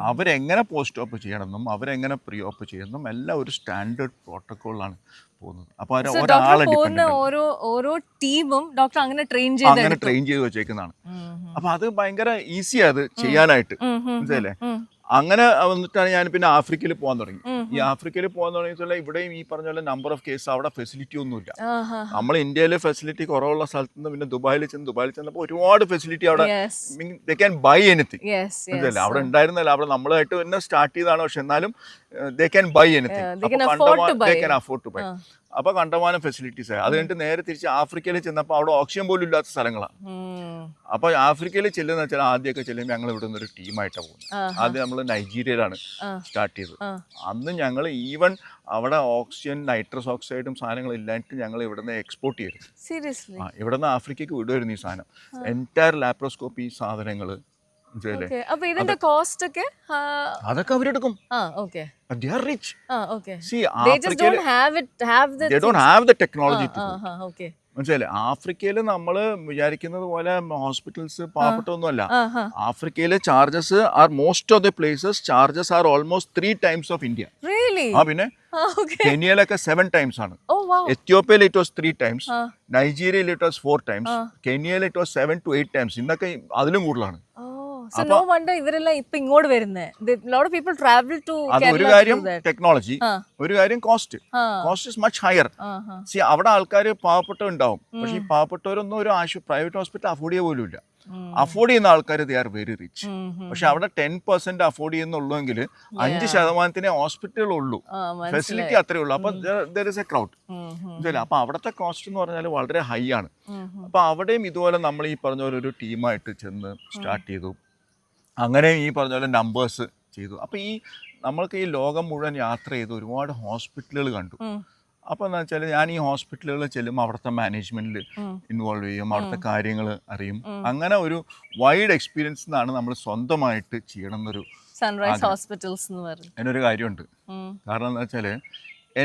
അവരെങ്ങനെ പോസ്റ്റ് ഓപ്പ് ചെയ്യണമെന്നും അവരെങ്ങനെ പ്രീ ഓപ്പ് ചെയ്യണമെന്നും എല്ലാം ഒരു സ്റ്റാൻഡേർഡ് പ്രോട്ടോക്കോളാണ് പോകുന്നത്. അപ്പൊ ഒരാളെ ഓരോ ടീമും ഡോക്ടർ അങ്ങനെ ട്രെയിൻ ചെയ്ത് വെച്ചേക്കുന്നതാണ്. അപ്പൊ അത് ഭയങ്കര ഈസിയാ അത് ചെയ്യാനായിട്ട്, മനസ്സിലല്ലേ? അങ്ങനെ വന്നിട്ടാണ് ഞാൻ പിന്നെ ആഫ്രിക്കയിൽ പോകാൻ തുടങ്ങി. ഈ ആഫ്രിക്കയിൽ പോകാൻ തുടങ്ങിയിട്ടുള്ള ഇവിടെയും ഈ പറഞ്ഞ പോലെ നമ്പർ ഓഫ് കേസ് അവിടെ ഫെസിലിറ്റി ഒന്നുമില്ല. നമ്മൾ ഇന്ത്യയിൽ ഫെസിലിറ്റി കുറവുള്ള സ്ഥലത്ത് നിന്ന് പിന്നെ ദുബായിൽ ചെന്നപ്പോൾ ഒരുപാട് ഫെസിലിറ്റി അവിടെ ദേ ക്യാൻ ബൈ എനിത്തിങ്. മനസ്സിലല്ലേ? അവിടെ ഉണ്ടായിരുന്നല്ല, അവിടെ നമ്മളായിട്ട് തന്നെ സ്റ്റാർട്ട് ചെയ്താണ്. പക്ഷെ എന്നാലും they can buy anything. They can afford to buy. അപ്പൊ കണ്ടമാനം ഫെസിലിറ്റീസ് ആയി. അത് കഴിഞ്ഞിട്ട് നേരെ തിരിച്ച് ആഫ്രിക്കയിൽ ചെന്നപ്പോൾ അവിടെ ഓക്സിജൻ പോലും ഇല്ലാത്ത സ്ഥലങ്ങളാണ്. അപ്പൊ ആഫ്രിക്കയിൽ ചെല്ലുന്ന വെച്ചാൽ ആദ്യമൊക്കെ ചെല്ലുമ്പോൾ ഞങ്ങൾ ഇവിടെ നിന്ന് ഒരു ടീമായിട്ടാണ് പോകുന്നത്. ആദ്യം നമ്മൾ നൈജീരിയയിലാണ് സ്റ്റാർട്ട് ചെയ്തത്. അന്ന് ഞങ്ങൾ ഈവൻ അവിടെ ഓക്സിജൻ നൈട്രസ് ഓക്സൈഡും സാധനങ്ങളും ഇല്ലായിട്ട് ഞങ്ങൾ ഇവിടുന്ന് എക്സ്പോർട്ട് ചെയ്തു. ഇവിടുന്ന് ആഫ്രിക്കയ്ക്ക് വിടുമായിരുന്നു ഈ സാധനം. എൻറ്റയർ ലാപ്രോസ്കോപ്പി സാധനങ്ങൾ. അതൊക്കെ അവരെടുക്കും. They are rich. See, they just don't have they don't have the technology to do. മനസ്സിലായില്ലേ? ആഫ്രിക്കയിൽ നമ്മൾ വിചാരിക്കുന്നത് പോലെ ഹോസ്പിറ്റൽസ് പാവപ്പെട്ടൊന്നുമല്ല. ആഫ്രിക്കയിലെ charges are most of the places charges are almost 3 times of India. പിന്നെ കെനിയയിലൊക്കെ 7 times ആണ്. എത്യോപ്യയിൽ ഇറ്റ് വാസ് 3 times. നൈജീരിയയിൽ ഇറ്റ് വാസ് 4 times. കെനിയയിൽ ഇറ്റ് വാസ് 7 to 8 times. ഇന്നൊക്കെ അതിലും കൂടുതലാണ്. No wonder ഇവരെല്ലാം ഇപ്പൊ ഇങ്ങോട്ട് വരുന്നത്. Lot of people travel to Kerala. ഒരു കാര്യം ടെക്നോളജി, ഒരു കാര്യം കോസ്റ്റ് ഇസ് മച്ച് ഹയർ. അവിടെ ആൾക്കാർ പാവപ്പെട്ടവരുണ്ടാവും. പക്ഷെ ഈ പാവപ്പെട്ടവരൊന്നും ഒരു പ്രൈവറ്റ് ഹോസ്പിറ്റൽ അഫോർഡ് ചെയ്യുക പോലും ഇല്ല. അഫോർഡ് ചെയ്യുന്ന ആൾക്കാർ ദേ ആർ വെരി റിച്ച്. പക്ഷെ അവിടെ 10% അഫോർഡ് ചെയ്യുന്നുള്ളെങ്കിൽ 5% ഹോസ്പിറ്റലുള്ളൂ, ഫെസിലിറ്റി അത്രേ ഉള്ളൂ. അപ്പൊ ദർ ഇസ് എ ക്രൗഡ്. അപ്പൊ അവിടുത്തെ കോസ്റ്റ് എന്ന് പറഞ്ഞാൽ വളരെ ഹൈ ആണ്. അപ്പൊ അവിടെയും ഇതുപോലെ നമ്മൾ ഈ പറഞ്ഞ പോലെ ഒരു ടീമായിട്ട് ചെന്ന് സ്റ്റാർട്ട് ചെയ്തു. അങ്ങനെ ഈ പറഞ്ഞ പോലെ നമ്പേഴ്സ് ചെയ്തു. അപ്പോൾ ഈ നമ്മൾക്ക് ഈ ലോകം മുഴുവൻ യാത്ര ചെയ്ത് ഒരുപാട് ഹോസ്പിറ്റലുകൾ കണ്ടു. അപ്പോൾ എന്താ വെച്ചാൽ ഞാൻ ഈ ഹോസ്പിറ്റലുകളിൽ ചെല്ലുമ്പോൾ അവിടുത്തെ മാനേജ്മെൻറ്റിൽ ഇൻവോൾവ് ചെയ്യും, അവിടുത്തെ കാര്യങ്ങൾ അറിയും. അങ്ങനെ ഒരു വൈഡ് എക്സ്പീരിയൻസ് നിന്നാണ് നമ്മൾ സ്വന്തമായിട്ട് ചെയ്യണം എന്നൊരു സൺറൈസ് ഹോസ്പിറ്റൽസ് എന്ന് പറയും. അതിനൊരു കാര്യമുണ്ട്. കാരണം എന്താ വെച്ചാൽ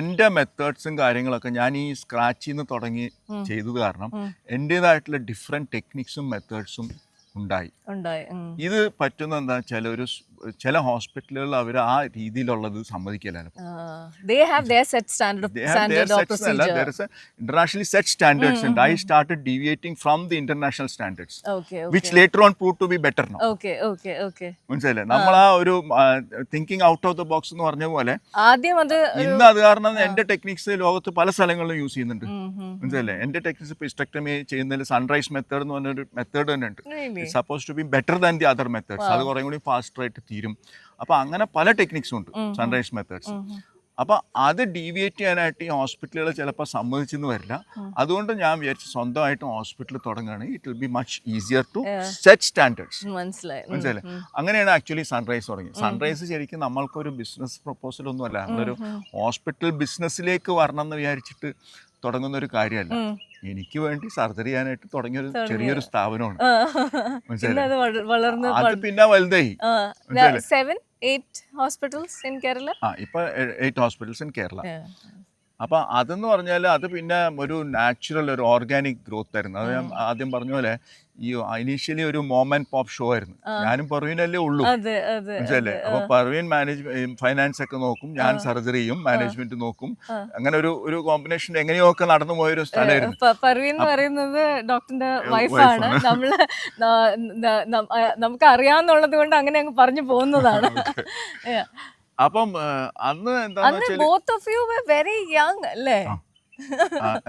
എൻ്റെ മെത്തേഡ്സും കാര്യങ്ങളൊക്കെ ഞാൻ ഈ സ്ക്രാച്ചിൽ നിന്ന് തുടങ്ങി ചെയ്തത് കാരണം എൻ്റേതായിട്ടുള്ള ഡിഫറെൻറ്റ് ടെക്നിക്സും മെത്തേഡ്സും ഉണ്ടായി. ഇത് പറ്റുന്ന എന്താ വെച്ചാൽ ചില ഹോസ്പിറ്റലുകളിൽ അവർ ആ രീതിയിലുള്ളത് സമ്മതിക്കില്ല. ഇന്റർനാഷണലി സെറ്റ് സ്റ്റാൻഡേർഡ്സ് ഉണ്ട്. I started deviating from the international standards which later on prove to be better now. മനസ്സിലല്ലേ? നമ്മൾ ആ ഒരു thinking out of the box എന്ന് പറഞ്ഞ പോലെ ഇന്ന് അത് കാരണം എന്റെ ടെക്നിക്സ് ലോകത്ത് പല സ്ഥലങ്ങളിലും യൂസ് ചെയ്യുന്നുണ്ട്. മനസ്സിലല്ലേ? എന്റെ ടെക്നിക്സ് ഇപ്പൊ ഹിസ്റ്റെക്ടമി ചെയ്യുന്നതിൽ സൺറൈസ് മെത്തേഡ് എന്ന് പറഞ്ഞൊരു മെത്തേഡ് തന്നെ ഉണ്ട്. Suppose to be better than the other methods. അത് കുറേ കൂടി ഫാസ്റ്റർ ആയിട്ട് തീരും. അപ്പൊ അങ്ങനെ പല ടെക്നിക്സും ഉണ്ട് സൺറൈസ് മെത്തേഡ്സ്. അപ്പൊ അത് ഡീവിയേറ്റ് ചെയ്യാനായിട്ട് ഈ ഹോസ്പിറ്റലുകൾ ചിലപ്പോൾ സമ്മതിച്ചെന്ന് വരില്ല. അതുകൊണ്ട് ഞാൻ വിചാരിച്ചു സ്വന്തമായിട്ട് ഹോസ്പിറ്റൽ തുടങ്ങുകയാണെങ്കിൽ it will be much easier to set standards. മനസ്സിലായില്ലേ? അങ്ങനെയാണ് ആക്ച്വലി സൺറൈസ് തുടങ്ങിയത്. സൺറൈസ് ശരിക്കും നമ്മൾക്കൊരു ബിസിനസ് പ്രൊപ്പോസൽ ഒന്നും അല്ല. നമ്മളൊരു ഹോസ്പിറ്റൽ ബിസിനസ്സിലേക്ക് വരണം എന്ന് വിചാരിച്ചിട്ട് തുടങ്ങുന്ന ഒരു കാര്യമല്ല. എനിക്ക് വേണ്ടി സർജറി ചെയ്യാനായിട്ട് തുടങ്ങിയൊരു ചെറിയൊരു സ്ഥാപനമാണ്. അത് പിന്നെ വലുതായി. 7-8 hospitals in Kerala. ഇപ്പൊ 8 hospitals in Kerala. അപ്പോൾ അതെന്ന് പറഞ്ഞാൽ അത് പിന്നെ ഒരു നാച്ചുറൽ ഒരു ഓർഗാനിക് ഗ്രോത്ത് ആയിരുന്നു. അത് ഞാൻ ആദ്യം പറഞ്ഞ പോലെ ഈ ഇനീഷ്യലി ഒരു മോം ആൻഡ് പോപ്പ് ഷോ ആയിരുന്നു. ഞാനും പർവീനല്ലേ ഉള്ളൂ, മനസ്സിലല്ലേ? അപ്പോൾ പർവീൻ ഫൈനാൻസ് ഒക്കെ നോക്കും, ഞാൻ സർജറി ചെയ്യും, മാനേജ്മെന്റ് നോക്കും. അങ്ങനെ ഒരു കോമ്പിനേഷൻ എങ്ങനെയൊക്കെ നടന്നു പോയൊരു സ്ഥലമായിരുന്നു. പർവീൻ എന്ന് പറയുന്നത് ഡോക്ടറിന്റെ വൈഫാണ്. നമുക്ക് അറിയാവുന്നുള്ളത് കൊണ്ട് അങ്ങനെ അങ്ങ് പറഞ്ഞു പോകുന്നതാണ്. അപ്പം അന്ന് എന്താണെന്ന് വെച്ചാൽ both of you were very young അല്ലേ?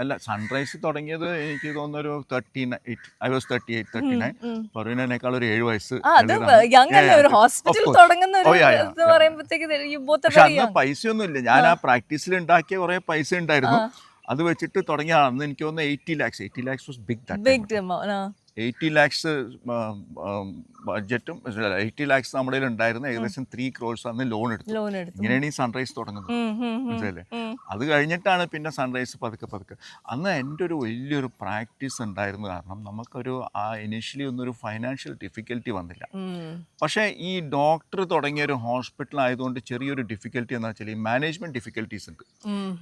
അല്ല സൺറൈസ് തുടങ്ങിയത് എനിക്ക് തോന്നുന്നു ഒരു 38 ഐ വാസ് 38-39. പർവീനേക്കാൾ ഒരു 7 വയസ്സ് അത് യങ് അല്ലേ, ഒരു ഹോസ്പിറ്റൽ തുടങ്ങുന്ന ഒരു ഇത് പറയുമ്പോഴത്തേക്ക് you both are പക്ഷെ very അന്ന് young. പൈസയൊന്നും ഇല്ല. ഞാൻ ആ പ്രാക്ടീസിൽ ഉണ്ടാക്കിയ കുറെ പൈസ ഉണ്ടായിരുന്നു. അത് വെച്ചിട്ട് തുടങ്ങിയ അന്ന് എനിക്ക് തോന്നുന്നു 80 lakhs was big. Big amount. 80 lakhs ബഡ്ജറ്റും 80 lakhs നമ്മുടെ കയ്യിൽ ഉണ്ടായിരുന്നു. ഏകദേശം 3 crores അന്ന് ലോൺ എടുത്തു. ഇങ്ങനെയാണ് ഈ സൺറൈസ് തുടങ്ങുന്നത്, മനസ്സിലല്ലേ? അത് കഴിഞ്ഞിട്ടാണ് പിന്നെ സൺറൈസ് പതുക്കെ. അന്ന് എൻ്റെ ഒരു വലിയൊരു പ്രാക്ടീസ് ഉണ്ടായിരുന്നു. കാരണം നമുക്കൊരു ആ ഇനീഷ്യലി ഒന്നൊരു ഫൈനാൻഷ്യൽ ഡിഫിക്കൽറ്റി വന്നില്ല. പക്ഷേ ഈ ഡോക്ടർ തുടങ്ങിയ ഒരു ഹോസ്പിറ്റൽ ആയതുകൊണ്ട് ചെറിയൊരു ഡിഫിക്കൽറ്റി എന്ന് വെച്ചാൽ ഈ മാനേജ്മെൻറ്റ് ഡിഫിക്കൽറ്റീസ് ഉണ്ട്.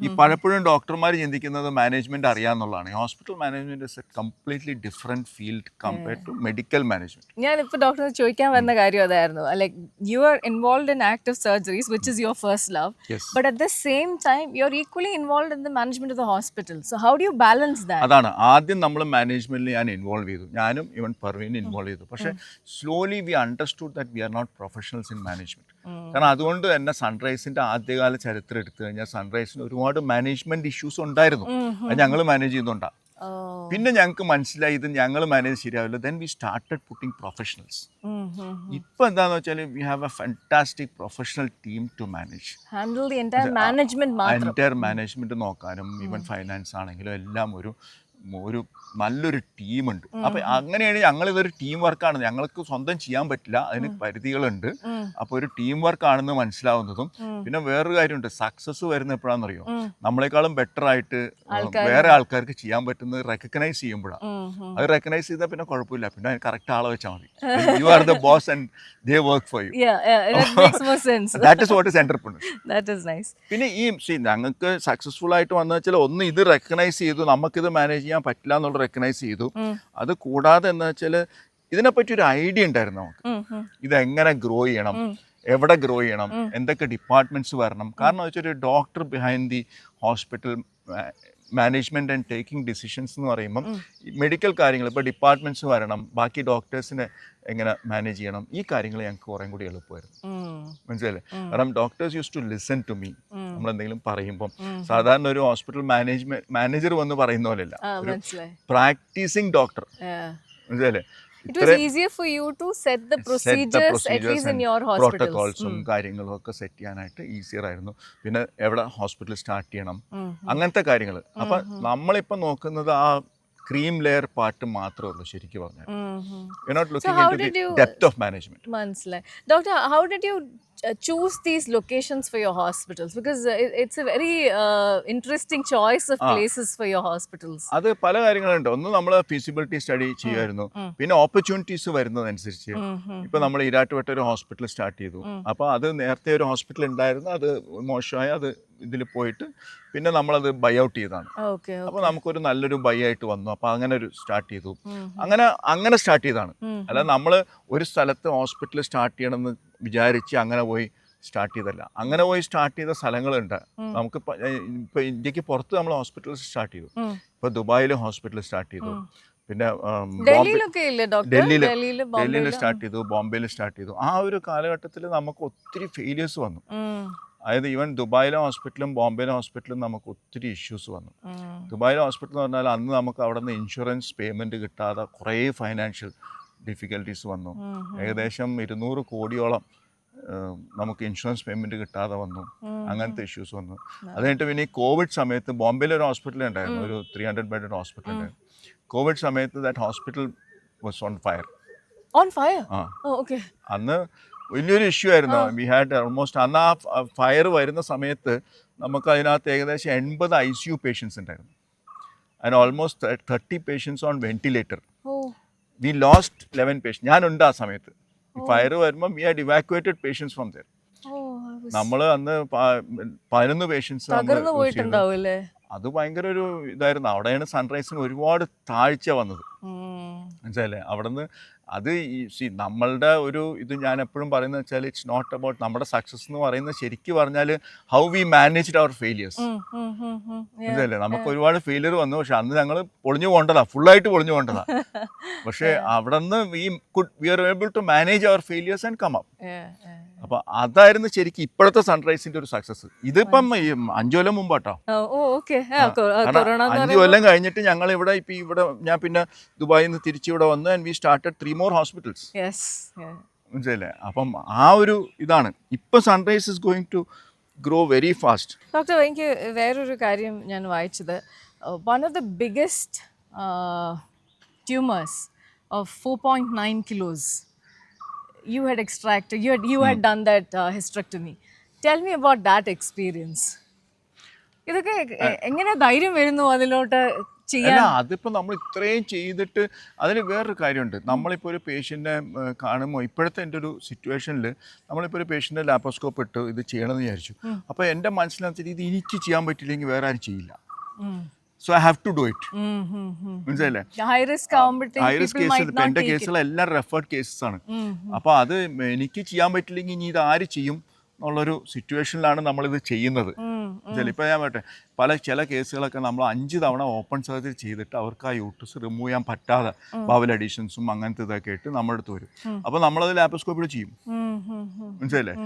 ഈ പലപ്പോഴും ഡോക്ടർമാർ ചിന്തിക്കുന്നത് മാനേജ്മെൻറ്റ് അറിയാമെന്നുള്ളതാണ്. Hospital management is a completely different field compared to medical management. ഞാനിപ്പോൾ ഡോക്ടർ ചോദിക്കാൻ വന്ന കാര്യം അതായിരുന്നു. Like you are involve in active surgeries which is your first love, but at the same time you are equally involve in the management of the hospital. So how do you balance that? അതാണ് ആദ്യം നമ്മൾ മാനേജ്മെന്റിൽ ഞാൻ involve ചെയ്തു, ഞാനും ഇവൻ Parveen involve ചെയ്തു. പക്ഷേ slowly we understood that we are not professionals in management. കാരണം അതുകൊണ്ട് തന്നെ സൺറൈസിന്റെ ആദ്യകാല ചരിത്രം എടുത്തു കഴിഞ്ഞാൽ സൺറൈസിന് ഒരുപാട് മാനേജ്മെന്റ് ഇഷ്യൂസ് ഉണ്ടായിരുന്നു. അത് ഞങ്ങൾ മാനേജ് ചെയ്യുന്നുണ്ടാണ്. പിന്നെ ഞങ്ങൾക്ക് മനസ്സിലായി ഇത് ഞങ്ങൾ മാനേജ് ശരിയാവില്ല. Then we started putting professionals. ഇപ്പൊ എന്താന്ന് വെച്ചാൽ we have a fantastic professional team to manage, handle the entire management. Entire management നോക്കാനും ഈവൻ ഫൈനാൻസ് ആണെങ്കിലും എല്ലാം ഒരു നല്ലൊരു ടീമുണ്ട്. അപ്പം അങ്ങനെയാണ് ഞങ്ങളിതൊരു ടീം വർക്കാണ്. ഞങ്ങൾക്ക് സ്വന്തം ചെയ്യാൻ പറ്റില്ല, അതിന് പരിധികളുണ്ട്. അപ്പോൾ ഒരു ടീം വർക്കാണെന്ന് മനസ്സിലാവുന്നതും. പിന്നെ വേറൊരു കാര്യമുണ്ട്, സക്സസ് വരുന്ന എപ്പോഴാണെന്നറിയോ, നമ്മളെക്കാളും ബെറ്റർ ആയിട്ട് വേറെ ആൾക്കാർക്ക് ചെയ്യാൻ പറ്റുന്നത് റെക്കഗ്നൈസ് ചെയ്യുമ്പോഴാണ്. അത് റെക്കഗ്നൈസ് ചെയ്താൽ പിന്നെ കുഴപ്പമില്ല, പിന്നെ കറക്റ്റ് ആളെ വെച്ചാൽ മതി. You are the boss and they work for you. That is what is entrepreneurship. പിന്നെ ഈ ഞങ്ങൾക്ക് സക്സസ്ഫുൾ ആയിട്ട് വന്നു വെച്ചാൽ ഒന്ന് ഇത് റെക്കഗ്നൈസ് ചെയ്തു, നമുക്കിത് മാനേജ് ചെയ്യാൻ പറ്റില്ല എന്നുള്ള റെക്കഗ്നൈസ് ചെയ്തു. അത് കൂടാതെ എന്താ വെച്ചാൽ ഇതിനെപ്പറ്റി ഒരു ഐഡിയ ഉണ്ടായിരുന്നു നമുക്ക്. ഇതെങ്ങനെ ഗ്രോ ചെയ്യണം, എവിടെ ഗ്രോ ചെയ്യണം, എന്തൊക്കെ ഡിപ്പാർട്ട്മെന്റ്സ് വരണം. കാരണം വെച്ചാൽ ഒരു doctor behind the hospital management and taking decisions എന്ന് പറയുമ്പം മെഡിക്കൽ കാര്യങ്ങൾ ഇപ്പോൾ ഡിപ്പാർട്ട്മെന്റ്സ് വരണം, ബാക്കി ഡോക്ടേഴ്സിനെ എങ്ങനെ മാനേജ് ചെയ്യണം, ഈ കാര്യങ്ങൾ ഞങ്ങൾക്ക് കുറേ കൂടി എളുപ്പമായിരുന്നു. മനസ്സിലല്ലേ? കാരണം doctors use to listen to me. നമ്മളെന്തെങ്കിലും പറയുമ്പം സാധാരണ ഒരു ഹോസ്പിറ്റൽ മാനേജർ വന്ന് പറയുന്ന പോലെയല്ല, ഒരു പ്രാക്ടീസിങ് ഡോക്ടർ. മനസ്സിലല്ലേ? It was easier for you to set the procedures at least in your hospitals. പ്രോട്ടോകോൾസും കാര്യങ്ങളും ഒക്കെ സെറ്റ് ചെയ്യാനായിട്ട് ഈസിയർ ആയിരുന്നു. പിന്നെ എവിടെ ഹോസ്പിറ്റൽ സ്റ്റാർട്ട് ചെയ്യണം, അങ്ങനത്തെ കാര്യങ്ങൾ. അപ്പം നമ്മളിപ്പോൾ നോക്കുന്നത് ആ ക്രീം ലെയർ പാർട്ട് മാത്രമേ ഉള്ളൂ ശരിക്കും പറഞ്ഞാൽ. You not looking into the depth of management. മനസ്സിലായി. Doctor, how did you choose these locations for your hospitals? Because it's a very interesting choice of places for your hospitals. അത് പല കാര്യങ്ങളുണ്ട്. ഒന്ന് നമ്മൾ ഫീസിബിലിറ്റി സ്റ്റഡി ചെയ്യുമായിരുന്നു. പിന്നെ opportunities വരുന്നതനുസരിച്ച് ഇപ്പൊ നമ്മൾ ഈരാട്ടുപേട്ട ഒരു ഹോസ്പിറ്റൽ സ്റ്റാർട്ട് ചെയ്തു. അപ്പോൾ അത് നേരത്തെ ഒരു ഹോസ്പിറ്റൽ ഉണ്ടായിരുന്നു, അത് മോശമായി, അത് ഇതിൽ പോയിട്ട് പിന്നെ നമ്മളത് ബൈ ഔട്ട് ചെയ്തതാണ്. അപ്പോൾ നമുക്കൊരു നല്ലൊരു ബൈ ആയിട്ട് വന്നു. അപ്പോൾ അങ്ങനെ ഒരു സ്റ്റാർട്ട് ചെയ്തു. അങ്ങനെ സ്റ്റാർട്ട് ചെയ്തതാണ്. അല്ല നമ്മൾ ഒരു സ്ഥലത്ത് ഹോസ്പിറ്റൽ സ്റ്റാർട്ട് ചെയ്യണമെന്ന് വിചാരിച്ച് അങ്ങനെ പോയി സ്റ്റാർട്ട് ചെയ്തല്ല. അങ്ങനെ പോയി സ്റ്റാർട്ട് ചെയ്ത സ്ഥലങ്ങളുണ്ട് നമുക്ക്. ഇപ്പോൾ ഇന്ത്യക്ക് പുറത്ത് നമ്മൾ ഹോസ്പിറ്റൽ സ്റ്റാർട്ട് ചെയ്തു. ഇപ്പോൾ ദുബായിൽ ഹോസ്പിറ്റൽ സ്റ്റാർട്ട് ചെയ്തു. പിന്നെ ഡൽഹിയിൽ സ്റ്റാർട്ട് ചെയ്തു, ബോംബെയിൽ സ്റ്റാർട്ട് ചെയ്തു. ആ ഒരു കാലഘട്ടത്തിൽ നമുക്ക് ഒത്തിരി ഫെയിലിയേഴ്സ് വന്നു. അതായത് ഈവൻ ദുബായിലെ ഹോസ്പിറ്റലും ബോംബെയിലെ ഹോസ്പിറ്റലും നമുക്ക് ഒത്തിരി ഇഷ്യൂസ് വന്നു. ദുബായിലെ ഹോസ്പിറ്റൽ എന്ന് പറഞ്ഞാൽ അന്ന് നമുക്ക് അവിടെ നിന്ന് ഇൻഷുറൻസ് പേയ്മെൻറ്റ് കിട്ടാതെ കുറേ ഫൈനാൻഷ്യൽ ഡിഫിക്കൽട്ടീസ് വന്നു. ഏകദേശം 200 കോടിയോളം നമുക്ക് ഇൻഷുറൻസ് പേയ്മെൻറ്റ് കിട്ടാതെ വന്നു. അങ്ങനത്തെ ഇഷ്യൂസ് വന്നു. അത് കഴിഞ്ഞിട്ട് പിന്നെ ഈ കോവിഡ് സമയത്ത് ബോംബെയിൽ ഒരു ഹോസ്പിറ്റൽ ഉണ്ടായിരുന്നു, ഒരു 300 ബെഡഡ് ഹോസ്പിറ്റൽ ഉണ്ടായിരുന്നു. കോവിഡ് സമയത്ത് that hospital was on fire. അന്ന് വലിയൊരു ഇഷ്യൂ ആയിരുന്നു. വി ഹാഡ് ഓൾമോസ്റ്റ് അന്ന് ആ ഫയർ വരുന്ന സമയത്ത് നമുക്ക് അതിനകത്ത് ഏകദേശം 80 ICU പേഷ്യൻസ് ഉണ്ടായിരുന്നു. And almost 30 patients on ventilator. We lost 11 patients. ഞാനുണ്ട് ആ സമയത്ത്. ഫയർ വരുമ്പോൾ we had evacuated patients from there. നമ്മൾ അന്ന് 11 പേഷ്യൻസ്. അത് ഭയങ്കര ഒരു ഇതായിരുന്നു. അവിടെയാണ് സൺറൈസിന് ഒരുപാട് താഴ്ച വന്നത്. മനസ്സിലല്ലേ? അവിടെ നിന്ന് അത് നമ്മളുടെ ഒരു ഇത് ഞാൻ എപ്പോഴും പറയുന്നത് വെച്ചാൽ ഇറ്റ്സ് നോട്ട് അബൌട്ട് നമ്മുടെ സക്സസ് എന്ന് പറയുന്നത് ശരിക്കും പറഞ്ഞാൽ how we managed our failures. മനസ്സിലല്ലേ? നമുക്ക് ഒരുപാട് ഫെയിലിയർ വന്നു. പക്ഷെ അന്ന് ഞങ്ങൾ പൊളിഞ്ഞു പോകേണ്ടതാ, ഫുള്ളായിട്ട് പൊളിഞ്ഞു പോകേണ്ടതാ. പക്ഷെ അവിടെ നിന്ന് we are able to manage our failures and come up. അപ്പോൾ അതായിരുന്നു ശരിക്കും ഇപ്പോഴത്തെ സൺറൈസിന്റെ ഒരു സക്സസ്. ഇതിപ്പം ഈ 5 കൊല്ലം മുമ്പാട്ടോ. ഓക്കെ. കാരണം 5 കൊല്ലം കഴിഞ്ഞിട്ട് ഞങ്ങൾ ഇവിടെ ഞാൻ പിന്നെ ദുബായിൽ നിന്ന് തിരിച്ചിവിടെ വന്നു and we started 3 more hospitals. മനസ്സിലല്ലേ? അപ്പം ആ ഒരു ഇതാണ് ഇപ്പം Sunrise is going to grow very fast. Doctor, എനിക്ക് വേറൊരു കാര്യം ഞാൻ വായിച്ചത്, one of the biggest tumours of 4.9 kilos you had extracted, you had done that hysterectomy. Tell me about that experience. ഇതൊക്കെ എങ്ങനെ ധൈര്യം വരുന്നു അതിലോട്ട് ചെയ്യാൻ? അല്ല, അതിപ്പോൾ നമ്മൾ ഇത്രയും ചെയ്തിട്ട് അതിൽ വേറൊരു കാര്യമുണ്ട്. നമ്മളിപ്പോൾ ഒരു പേഷ്യൻറ്റിനെ കാണുമ്പോൾ ഇപ്പോഴത്തെ എൻ്റെ ഒരു സിറ്റുവേഷനിൽ നമ്മളിപ്പോൾ ഒരു പേഷ്യൻ്റെ ലാപ്രോസ്കോപ്പ് ഇട്ട് ഇത് ചെയ്യണമെന്ന് വിചാരിച്ചു. അപ്പോൾ എൻ്റെ മനസ്സിലാണെന്ന് ഇത് എനിക്ക് ചെയ്യാൻ പറ്റില്ലെങ്കിൽ വേറെ ആരും ചെയ്യില്ല. So I have to do it. മനസ്സിലല്ലേ? ഹൈ റിസ്ക് കേസ് ഇപ്പം എൻ്റെ കേസുകളെല്ലാം റെഫേർഡ് കേസസ് ആണ്. അപ്പോൾ അത് എനിക്ക് ചെയ്യാൻ പറ്റില്ലെങ്കിൽ ഇനി ഇത് ആര് ചെയ്യും എന്നുള്ളൊരു സിറ്റുവേഷനിലാണ് നമ്മളിത് ചെയ്യുന്നത്. ഇപ്പോൾ ഞാൻ പറയട്ടെ, ചില കേസുകളൊക്കെ നമ്മൾ 5 തവണ ഓപ്പൺ സർജറി ചെയ്തിട്ട് അവർക്ക് ആ യൂട്രസ് റിമൂവ് ചെയ്യാൻ പറ്റാതെ ബവൽ അഡീഷൻസും അങ്ങനത്തെ ഇതൊക്കെ ആയിട്ട് നമ്മുടെ അടുത്ത് വരും. അപ്പോൾ നമ്മളത് ലാപ്രോസ്കോപ്പിൽ ചെയ്യും. മനസ്സിലല്ലേ?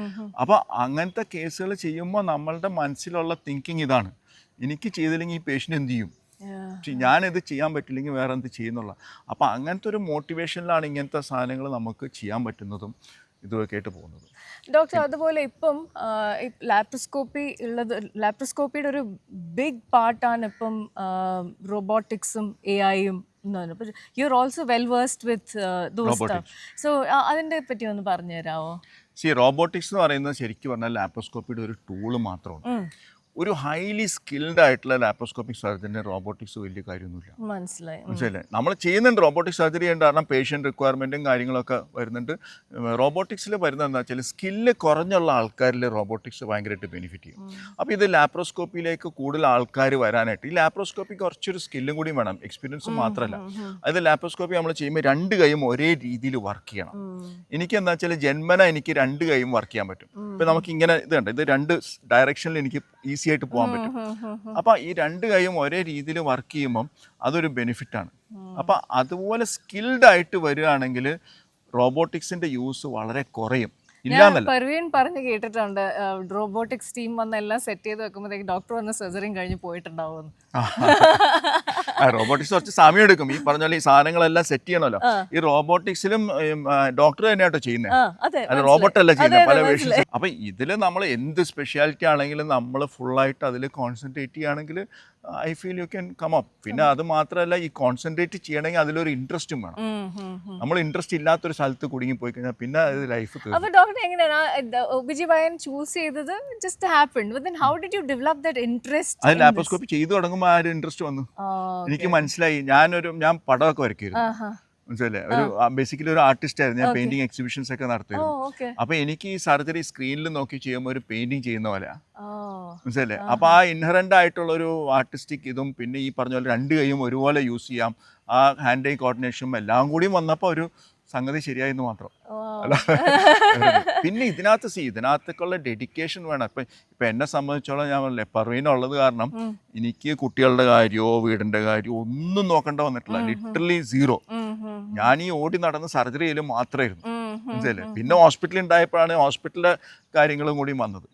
അപ്പോൾ അങ്ങനത്തെ കേസുകൾ ചെയ്യുമ്പോൾ നമ്മളുടെ മനസ്സിലുള്ള തിങ്കിങ് ഇതാണ്, എനിക്ക് ചെയ്തില്ലെങ്കിൽ ഈ പേഷ്യൻ്റ് എന്ത് ചെയ്യും, ഞാനിത് ചെയ്യാൻ പറ്റില്ലെങ്കിൽ വേറെ എന്ത് ചെയ്യുന്നുള്ള. അപ്പോൾ അങ്ങനത്തെ ഒരു മോട്ടിവേഷനിലാണ് ഇങ്ങനത്തെ സാധനങ്ങൾ നമുക്ക് ചെയ്യാൻ പറ്റുന്നതും ഇതൊക്കെ ആയിട്ട് പോകുന്നത്. ഡോക്ടർ, അതുപോലെ ഇപ്പം ലാപ്രോസ്കോപ്പിയുടെ ഒരു ബിഗ് പാർട്ടാണ് ഇപ്പം റോബോട്ടിക്സും AI-യും. You are also well versed with those stuff. So അതിൻ്റെ പറ്റി ഒന്ന് പറഞ്ഞു തരാമോ? റോബോട്ടിക്സ് എന്ന് പറയുന്നത് ശരിക്കും പറഞ്ഞാൽ ലാപ്രോസ്കോപ്പിയുടെ ഒരു ടൂള് മാത്രമാണ്. ഒരു ഹൈലി സ്കിൽഡ് ആയിട്ടുള്ള ലാപ്രോസ്കോപ്പിക് സർജറിന് റോബോട്ടിക്സ് വലിയ കാര്യമൊന്നുമില്ല. മനസ്സിലായി? നമ്മൾ ചെയ്യുന്നുണ്ട് റോബോട്ടിക് സർജറി ചെയ്യേണ്ട, കാരണം പേഷ്യൻ്റ് റിക്വയർമെൻറ്റും കാര്യങ്ങളൊക്കെ വരുന്നുണ്ട്. റോബോട്ടിക്സിൽ വരുന്നത് എന്താ വെച്ചാൽ സ്കില്ല് കുറഞ്ഞുള്ള ആൾക്കാരിൽ റോബോട്ടിക്സ് ഭയങ്കരമായിട്ട് ബെനിഫിറ്റ് ചെയ്യും. അപ്പോൾ ഇത് ലാപ്രോസ്കോപ്പിയിലേക്ക് കൂടുതൽ ആൾക്കാർ വരാനായിട്ട് ഈ ലാപ്രോസ്കോപ്പി കുറച്ചൊരു സ്കില്ലും കൂടി വേണം, എക്സ്പീരിയൻസ് മാത്രമല്ല. അതായത് ലാപ്രോസ്കോപ്പി നമ്മൾ ചെയ്യുമ്പോൾ 2 കൈയും ഒരേ രീതിയിൽ വർക്ക് ചെയ്യണം. എനിക്ക് എന്താ വെച്ചാൽ ജന്മന എനിക്ക് 2 കൈയും വർക്ക് ചെയ്യാൻ പറ്റും. ഇപ്പം നമുക്ക് ഇങ്ങനെ ഇത് കണ്ട, ഇത് 2 ഡയറക്ഷനിൽ എനിക്ക് ഈസി ആയിട്ട് പോകാൻ പറ്റും. അപ്പം ഈ 2 കൈയും ഒരേ രീതിയിൽ വർക്ക് ചെയ്യുമ്പം അതൊരു ബെനിഫിറ്റാണ്. അപ്പം അതുപോലെ സ്കിൽഡ് ആയിട്ട് വരികയാണെങ്കിൽ റോബോട്ടിക്സിന്റെ യൂസ് വളരെ കുറയും. പർവീൻ പറഞ്ഞു കേട്ടിട്ടുണ്ട്, റോബോട്ടിക്സ് ടീം വന്ന് എല്ലാം സെറ്റ് ചെയ്ത് വെക്കുമ്പോഴത്തേക്ക് ഡോക്ടർ വന്ന് സർജറിയും കഴിഞ്ഞ് പോയിട്ടുണ്ടാവും. റോബോട്ടിക്സ് കുറച്ച് സമയം എടുക്കും. ഈ പറഞ്ഞ പോലെ ഈ സാധനങ്ങളെല്ലാം സെറ്റ് ചെയ്യണമല്ലോ. ഈ റോബോട്ടിക്സിലും ഡോക്ടർ തന്നെയാട്ടോ ചെയ്യുന്നത്, അല്ല റോബോട്ടല്ല ചെയ്യുന്നത് പല പേഷ്യൻസ്. അപ്പൊ ഇതിൽ നമ്മൾ എന്ത് സ്പെഷ്യാലിറ്റി ആണെങ്കിലും നമ്മൾ ഫുള്ളായിട്ട് അതിൽ കോൺസെൻട്രേറ്റ് ചെയ്യുകയാണെങ്കിൽ I feel you can come up. പിന്നെ അത് മാത്രമല്ല, ഈ കോൺസെൻട്രേറ്റ് ചെയ്യണമെങ്കിൽ അതിലൊരു ഇൻട്രസ്റ്റും വേണം. നമ്മൾ ഇൻട്രസ്റ്റ് ഇല്ലാത്തൊരു സ്ഥലത്ത് കുടുങ്ങി പോയി കഴിഞ്ഞാൽ പിന്നെ അത് ലൈഫ് തീർന്നു. അപ്പോൾ ഡോക്ടർ എങ്ങനെയാണ് OB-GYN ചൂസ് ചെയ്തത്? Just happened, but then how did you develop that interest? അത് ലാപ്രോസ്കോപ്പി ചെയ്തു തുടങ്ങുമ്പോൾ ആ ഒരു ഇൻട്രസ്റ്റ് വന്നു. എനിക്ക് മനസ്സിലായി. ഞാൻ പടമൊക്കെ വരയ്ക്കായിരുന്നു. മനസ്സിലല്ലേ? ഒരു ബേസിക്കലി ഒരു ആർട്ടിസ്റ്റ് ആയിരുന്നു. ഞാൻ പെയിന്റിങ് എക്സിബിഷൻസ് ഒക്കെ നടത്തിയിരുന്നു. അപ്പൊ എനിക്ക് ഈ സർജറി സ്ക്രീനിൽ നോക്കി ചെയ്യുമ്പോൾ ഒരു പെയിന്റിങ് ചെയ്യുന്ന പോലെ മനസ്സിലല്ലേ? അപ്പൊ ആ ഇൻഹറന്റ് ആയിട്ടുള്ള ഒരു ആർട്ടിസ്റ്റിക് ഇതും പിന്നെ ഈ പറഞ്ഞ പോലെ 2 കൈയും ഒരുപോലെ യൂസ് ചെയ്യാം, ആ ഹാൻഡ് ഐ കോർഡിനേഷനും എല്ലാം കൂടിയും വന്നപ്പോൾ ഒരു സംഗതി ശരിയായെന്ന് മാത്രം. അല്ല, പിന്നെ ഇതിനകത്തൊക്കെയുള്ള ഡെഡിക്കേഷൻ വേണം. ഇപ്പം എന്നെ സംബന്ധിച്ചോളം ഞാൻ പറഞ്ഞില്ലേ, പർവീനുള്ളത് കാരണം എനിക്ക് കുട്ടികളുടെ കാര്യമോ വീടിൻ്റെ കാര്യമോ ഒന്നും നോക്കേണ്ട വന്നിട്ടില്ല. ലിറ്ററലി 0. ഞാൻ ഈ ഓടി നടന്ന് സർജറി ചെയ്യലും മാത്രമായിരുന്നു. മനസ്സിലല്ലേ? പിന്നെ ഹോസ്പിറ്റലിൽ ഉണ്ടായപ്പോഴാണ് ഹോസ്പിറ്റലിലെ കാര്യങ്ങളും കൂടി വന്നത്.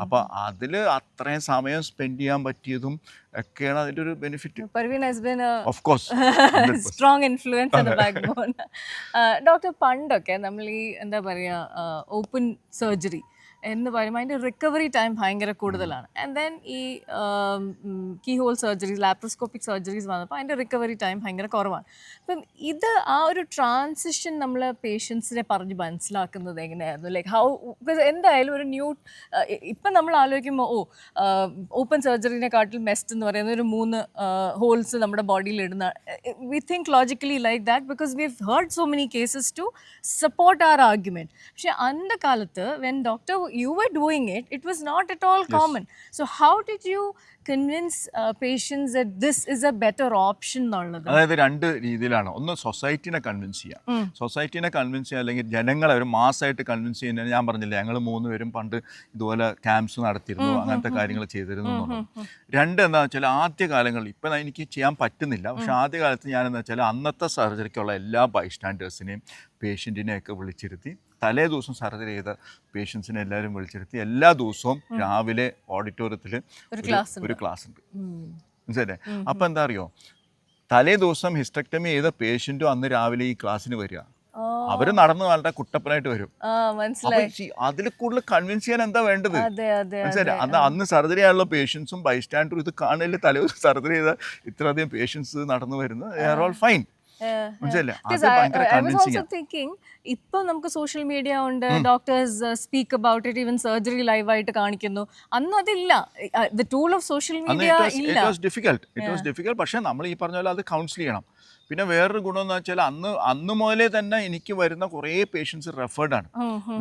അപ്പം അതിൽ അത്രയും സമയം സ്പെൻഡ് ചെയ്യാൻ പറ്റിയതും ഒക്കെയാണ് അതിൻ്റെ ഒരു benefit. Parveen has been a of course strong influence in the backbone. Doctor, പണ്ടൊക്കെ നമ്മൾ ഈ എന്താ പറയുക ഓപ്പൺ സർജറി എന്ന് പറയുമ്പോൾ അതിൻ്റെ റിക്കവറി ടൈം ഭയങ്കര കൂടുതലാണ്. ആൻഡ് ദെൻ ഈ key hole surgeries, laparoscopic surgeries വന്നപ്പോൾ അതിൻ്റെ റിക്കവറി ടൈം ഭയങ്കര കുറവാണ്. അപ്പം ഇത് ആ ഒരു ട്രാൻസിഷൻ നമ്മൾ പേഷ്യൻസിനെ പറഞ്ഞ് മനസ്സിലാക്കുന്നത് എങ്ങനെയായിരുന്നു? ലൈക്ക് ഹൗ, ബിക്കോസ് എന്തായാലും ഒരു ഇപ്പം നമ്മൾ ആലോചിക്കുമ്പോൾ ഓപ്പൺ സർജറിനെക്കാട്ടിൽ ബെസ്റ്റ് എന്ന് പറയുന്നത് ഒരു 3 ഹോൾസ് നമ്മുടെ ബോഡിയിൽ ഇടുന്ന, we think logically like that because we have heard so many cases to support our argument. പക്ഷേ അന്ന കാലത്ത് when doctor you were doing it was not at all common. So how did you convince patients that this is a better option എന്നുള്ളത്? അതായത് 2 രീതിയിലാണ്. ഒന്ന് സൊസൈറ്റിനെ convince ചെയ്യാം. സൊസൈറ്റിനെ convince ചെയ്യുക, അല്ലെങ്കിൽ ജനങ്ങളെ ഒരു മാസമായിട്ട് കൺവിൻസ് ചെയ്യുന്നത്. ഞാൻ പറഞ്ഞില്ലേ, ഞങ്ങൾ 3 പേരും പണ്ട് ഇതുപോലെ ക്യാമ്പ്സ് നടത്തിയിരുന്നു, അങ്ങനത്തെ കാര്യങ്ങൾ ചെയ്തിരുന്നു എന്നുള്ളത്. 2 എന്താണെന്ന് വെച്ചാൽ ആദ്യ കാലങ്ങളിൽ, ഇപ്പം എനിക്ക് ചെയ്യാൻ പറ്റുന്നില്ല, പക്ഷെ ആദ്യ കാലത്ത് ഞാൻ എന്താ വെച്ചാൽ അന്നത്തെ സർജറിക്കുള്ള എല്ലാ ബൈസ്റ്റാൻഡേഴ്സിനെയും പേഷ്യൻറ്റിനെയൊക്കെ വിളിച്ചിരുത്തി തലേ ദിവസം സർജറി ചെയ്ത പേഷ്യൻസിനെ എല്ലാവരും വിളിച്ചെടുത്ത് എല്ലാ ദിവസവും രാവിലെ ഓഡിറ്റോറിയത്തിൽ ഒരു ക്ലാസ് ഉണ്ട്. മനസ്സിലല്ലേ? അപ്പം എന്താ അറിയോ, തലേ ദിവസം ഹിസ്റ്റക്ടമി ചെയ്ത പേഷ്യൻറ്റും അന്ന് രാവിലെ ഈ ക്ലാസ്സിന് വരിക. അവര് നടന്ന് വളരെ കുട്ടപ്പനായിട്ട് വരും. അതിൽ കൂടുതൽ കൺവിൻസ് ചെയ്യാൻ എന്താ വേണ്ടത്? മനസ്സിലായി? അന്ന് സർജറി ആയുള്ള പേഷ്യൻസും ബൈസ്റ്റാൻഡറും ഇത് കാണലിൽ തലേ ദിവസം സർജറി ചെയ്ത ഇത്രയധികം പേഷ്യൻസ് നടന്നു വരുന്നത്, ദേ ആർ ഓൾ ഫൈൻ. ഇപ്പൊ നമുക്ക് സോഷ്യൽ മീഡിയ ഉണ്ട്, doctors speak about it, even surgery live ആയിട്ട് കാണിക്കുന്നു. അന്ന് അതില്ല, the tool of social media ഇല്ല. It was difficult. പക്ഷെ നമ്മൾ ഈ പറഞ്ഞ പോലെ അത് കൗൺസിൽ ചെയ്യണം. പിന്നെ വേറൊരു ഗുണം എന്ന് വെച്ചാൽ അന്ന് മുതലേ തന്നെ എനിക്ക് വരുന്ന കുറേ പേഷ്യൻസ് റെഫേർഡ് ആണ്.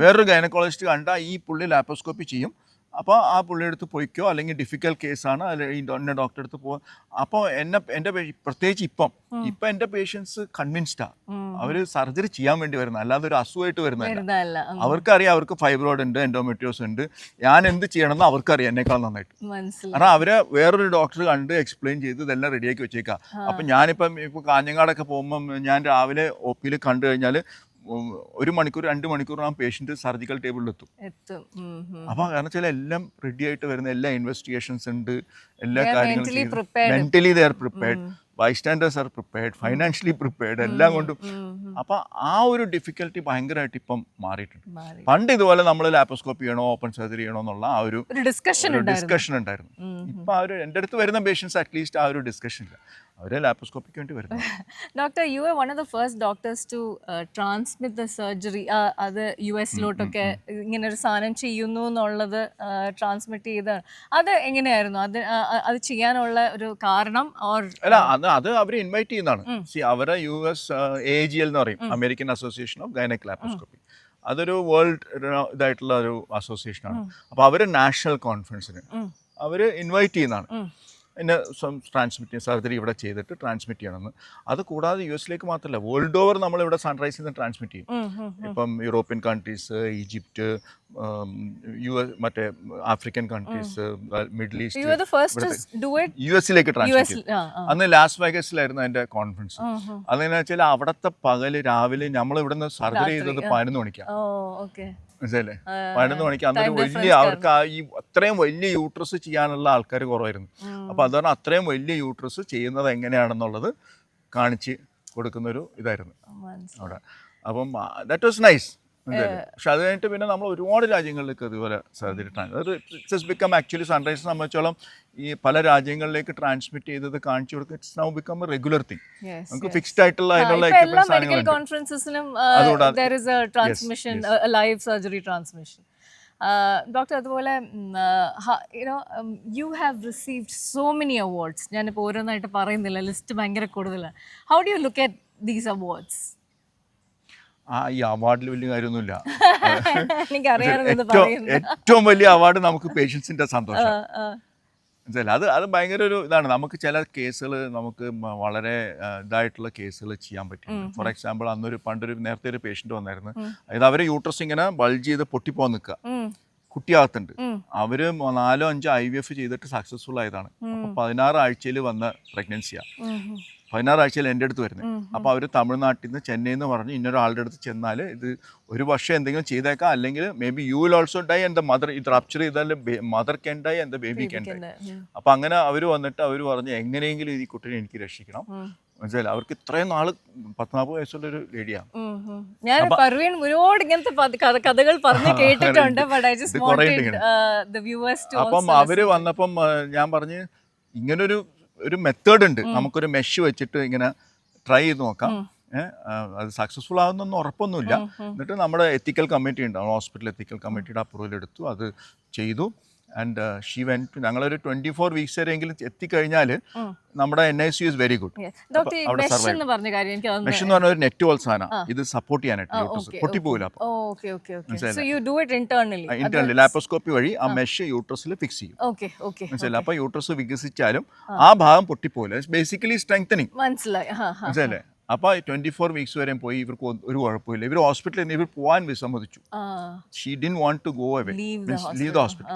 വേറൊരു ഗൈനക്കോളജിസ്റ്റ് കണ്ടാൽ ഈ പുള്ളി ലാപ്രോസ്കോപ്പി ചെയ്യും, അപ്പോൾ ആ പുള്ളിയെടുത്ത് പോയിക്കോ, അല്ലെങ്കിൽ ഡിഫിക്കൽട്ട് കേസാണ്, അല്ലെങ്കിൽ ഈ ഡോക്ടറെ അടുത്ത് പോകാം. അപ്പോൾ എൻ്റെ പ്രത്യേകിച്ച് ഇപ്പം എൻ്റെ പേഷ്യൻസ് കൺവിൻസ്ഡാണ്. അവർ സർജറി ചെയ്യാൻ വേണ്ടി വരുന്നത്, അല്ലാതെ ഒരു അസുഖമായിട്ട് വരുന്നതല്ല. അവർക്കറിയാം അവർക്ക് ഫൈബ്രോയിഡ് ഉണ്ട്, എൻഡോമെട്രിയോസ് ഉണ്ട്, ഞാൻ എന്ത് ചെയ്യണമെന്ന് അവർക്കറിയാം എന്നേക്കാൾ നന്നായിട്ട്. കാരണം അവരെ വേറൊരു ഡോക്ടർ കണ്ട് എക്സ്പ്ലെയിൻ ചെയ്ത് ഇതെല്ലാം റെഡിയാക്കി വെച്ചേക്കാം. അപ്പം ഇപ്പോൾ കാഞ്ഞങ്ങാടൊക്കെ പോകുമ്പം ഞാൻ രാവിലെ ഒ പിയിൽ കണ്ടു കഴിഞ്ഞാൽ 1 മണിക്കൂർ 2 മണിക്കൂർ ആ പേഷ്യൻറ്റ് സർജിക്കൽ ടേബിളിലെത്തും. അപ്പോൾ കാരണം വെച്ചാൽ എല്ലാം റെഡി ആയിട്ട് വരുന്ന എല്ലാ ഇൻവെസ്റ്റിഗേഷൻസ് ഉണ്ട്, എല്ലാ കാര്യങ്ങളും mentally they are prepared, bystanders are prepared, financially prepared, എല്ലാം കൊണ്ടും. അപ്പം ആ ഒരു ഡിഫിക്കൽട്ടി ഭയങ്കരമായിട്ട് ഇപ്പം മാറിയിട്ടുണ്ട്. പണ്ട് ഇതുപോലെ നമ്മൾ ലാപ്രോസ്കോപ്പി ചെയ്യണോ ഓപ്പൺ സർജറി ചെയ്യണോ എന്നുള്ള ആ ഒരു ഡിസ്കഷൻ ഉണ്ടായിരുന്നു. ഇപ്പം ആ ഒരു എൻ്റെ അടുത്ത് വരുന്ന പേഷ്യൻസ് അറ്റ്ലീസ്റ്റ് ആ ഒരു ഡിസ്കഷൻ ഇല്ല, അവരെ ലാപ്രോസ്കോപ്പിക്ക് വേണ്ടി വരുന്നത്. Doctor, you are one of the first doctors to transmit the surgery. അത് US-ലോട്ടൊക്കെ ഇങ്ങനെ ഒരു സാധനം ചെയ്യുന്നു എന്നുള്ളത് ട്രാൻസ്മിറ്റ് ചെയ്താണ്. അത് എങ്ങനെയായിരുന്നു? അത് ചെയ്യാനുള്ള ഒരു കാരണം? അല്ല, അത് അവർ ഇൻവൈറ്റ് ചെയ്യുന്നതാണ്. അവരെ US AAGL എന്ന് പറയും, American association of gynaec laparoscopy. അതൊരു വേൾഡ് ഇതായിട്ടുള്ള ഒരു അസോസിയേഷനാണ്. അപ്പോൾ അവർ നാഷണൽ കോൺഫറൻസിന് അവർ ഇൻവൈറ്റ് ചെയ്യുന്നതാണ്. പിന്നെ ട്രാൻസ്മിറ്റ് സർജറി ഇവിടെ ചെയ്തിട്ട് ട്രാൻസ്മിറ്റ് ചെയ്യണമെന്ന്. അത് കൂടാതെ US-ലേക്ക് മാത്രമല്ല, വേൾഡ് ഓവർ നമ്മളിവിടെ സൺറൈസിൽ നിന്ന് ട്രാൻസ്മിറ്റ് ചെയ്യും. ഇപ്പം യൂറോപ്യൻ കൺട്രീസ്, ഈജിപ്റ്റ്, മറ്റേ ആഫ്രിക്കൻ കൺട്രീസ്, മിഡിൽ ഈസ്റ്റ്, US-ലേക്ക് ട്രാൻസ്മിറ്റ് ചെയ്യും. അന്ന് ലാസ് വേഗസിലായിരുന്നു അതിൻ്റെ കോൺഫറൻസ്. അതെന്ന് വെച്ചാൽ അവിടുത്തെ പകല് രാവിലെ നമ്മൾ ഇവിടുന്ന് സർജറി ചെയ്തത് 11 മണിക്കാണ്. മനസ്സിലല്ലേ? 11 മണിക്ക്. അന്നൊരു വലിയ അവർക്ക് ഈ അത്രയും വലിയ യൂട്രസ് ചെയ്യാനുള്ള ആൾക്കാർ കുറവായിരുന്നു. അപ്പോൾ അതുകൊണ്ട് അത്രയും വലിയ യൂട്രസ് ചെയ്യുന്നത് എങ്ങനെയാണെന്നുള്ളത് കാണിച്ച് കൊടുക്കുന്നൊരു ഇതായിരുന്നു അവിടെ. അപ്പം ദാറ്റ് വാസ് നൈസ്. പക്ഷെ അത് കഴിഞ്ഞിട്ട് പിന്നെ നമ്മൾ ഒരുപാട് രാജ്യങ്ങളിലേക്ക് അതുപോലെ surgery it's become actually sunrise സംബന്ധിച്ചോളം ഈ പല രാജ്യങ്ങളിലേക്ക് ട്രാൻസ്മിറ്റ് ചെയ്തത് കാണിച്ചു കൊടുക്കുക. It's now become A regular thing. നമുക്ക് ഫിക്സ്ഡ് ആയിട്ടുള്ള അതിനുള്ള ലൈവ് സർജറി ട്രാൻസ്മിഷൻ. ഡോക്ടർ, അതുപോലെ you have received so many awards. ഞാനിപ്പോൾ ഓരോന്നായിട്ട് പറയുന്നില്ല, ലിസ്റ്റ് ഭയങ്കര കൂടുതലാണ്. How do you look at these awards? ഈ അവാർഡിൽ വലിയ കാര്യമൊന്നുമില്ല. ഏറ്റവും വലിയ അവാർഡ് നമുക്ക് പേഷ്യൻസിന്റെ സന്തോഷം. മനസ്സിലായി? അത് ഭയങ്കര ഒരു ഇതാണ്. നമുക്ക് ചില കേസുകൾ നമുക്ക് വളരെ ഇതായിട്ടുള്ള കേസുകൾ ചെയ്യാൻ പറ്റും. ഫോർ എക്സാമ്പിൾ, നേരത്തെ ഒരു പേഷ്യൻ്റ് വന്നായിരുന്നു. അതായത് അവരെ യൂട്രസ് ഇങ്ങനെ ബൾജ് ചെയ്ത് പൊട്ടിപ്പോകാൻ നിൽക്കുക, കുട്ടിയാകത്തുണ്ട്. അവർ 4-5 IVF ചെയ്തിട്ട് സക്സസ്ഫുൾ ആയതാണ്. അപ്പോൾ 16 ആഴ്ചയിൽ വന്ന പ്രഗ്നൻസിയാണ്. 16 ആഴ്ചയിൽ എൻ്റെ അടുത്ത് വരുന്നത്. അപ്പോൾ അവർ തമിഴ്നാട്ടിൽ നിന്ന്, ചെന്നൈയിൽ നിന്ന് പറഞ്ഞ് ഇന്നൊരാളുടെ അടുത്ത് ചെന്നാൽ ഇത് ഒരു വർഷം എന്തെങ്കിലും ചെയ്തേക്കാം, അല്ലെങ്കിൽ may be you will also die and the mother, ഇത് റപ്ചർ ചെയ്താൽ mother can die and the baby can die. അപ്പോൾ അങ്ങനെ അവർ വന്നിട്ട് അവർ പറഞ്ഞ് എങ്ങനെയെങ്കിലും ഈ കുട്ടീനെ എനിക്ക് രക്ഷിക്കണം. മനസ്സിലായില്ല? അവർക്ക് ഇത്രയും നാള് 14 വയസ്സുള്ളൊരു ലേഡിയാണ്. ഞാൻ ഒരുപാട് ഇങ്ങനത്തെ കഥകൾ പറഞ്ഞു കേട്ടിട്ടുണ്ട്. അപ്പം അവര് വന്നപ്പം ഞാൻ പറഞ്ഞ് ഇങ്ങനൊരു മെത്തേഡ് ഉണ്ട്, നമുക്കൊരു മെഷ് വെച്ചിട്ട് ഇങ്ങനെ ട്രൈ ചെയ്ത് നോക്കാം. അത് സക്സസ്ഫുൾ ആകുന്നൊന്നും ഉറപ്പൊന്നുമില്ല. എന്നിട്ട് നമ്മുടെ എത്തിക്കൽ കമ്മിറ്റി ഉണ്ടാവും, ഹോസ്പിറ്റൽ എത്തിക്കൽ കമ്മിറ്റിയുടെ അപ്രൂവൽ എടുത്തു, അത് ചെയ്തു. And she went. ഞങ്ങളൊരു 24 വീക്സ് വരെയെങ്കിലും എത്തിക്കഴിഞ്ഞാൽ നമ്മുടെ NICU is very good. Mesh എന്ന് പറഞ്ഞ ഒരു നെറ്റ് പോൽ സാധനം, ഇത് സപ്പോർട്ട് ചെയ്യാനായിട്ട് പൊട്ടിപ്പോകില്ല. ഇന്റേണലി ലാപ്രോസ്കോപ്പി വഴി ആ മെഷ് യൂട്രസിൽ ഫിക്സ് ചെയ്യും. മനസ്സിലായി? അപ്പൊ യൂട്രസ് വികസിച്ചാലും ആ ഭാഗം പൊട്ടിപ്പോകില്ല. Basically strengthening. മനസ്സിലല്ലേ? അപ്പോൾ 24 വീക്സ് വരെയും പോയി. ഇവർക്ക് ഒരു കുഴപ്പമില്ല. ഇവർ ഹോസ്പിറ്റലിൽ നിന്ന് ഇവർ പോകാൻ വിസമ്മതിച്ചു. She didn't want to go away, leave the hospital.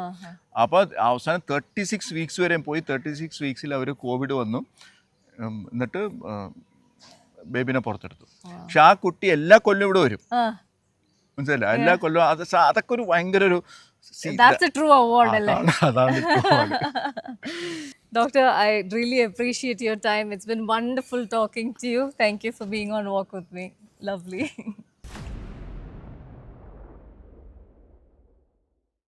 അപ്പോൾ അവസാനം 36 വീക്സ് വരെയും പോയി. 36 വീക്സിൽ അവർ കോവിഡ് വന്നു. എന്നിട്ട് ബേബിനെ പുറത്തെടുത്തു. പക്ഷെ ആ കുട്ടി എല്ലാ കൊല്ലം ഇവിടെ വരും. മനസ്സിലായില്ല, എല്ലാ കൊല്ലവും അത് അതൊക്കെ ഒരു ഭയങ്കര ഒരു That's a true award, അല്ലേ? അതാണ് Doctor, I really appreciate your time. It's been wonderful talking to you. Thank you for being on Walk With Me. Lovely.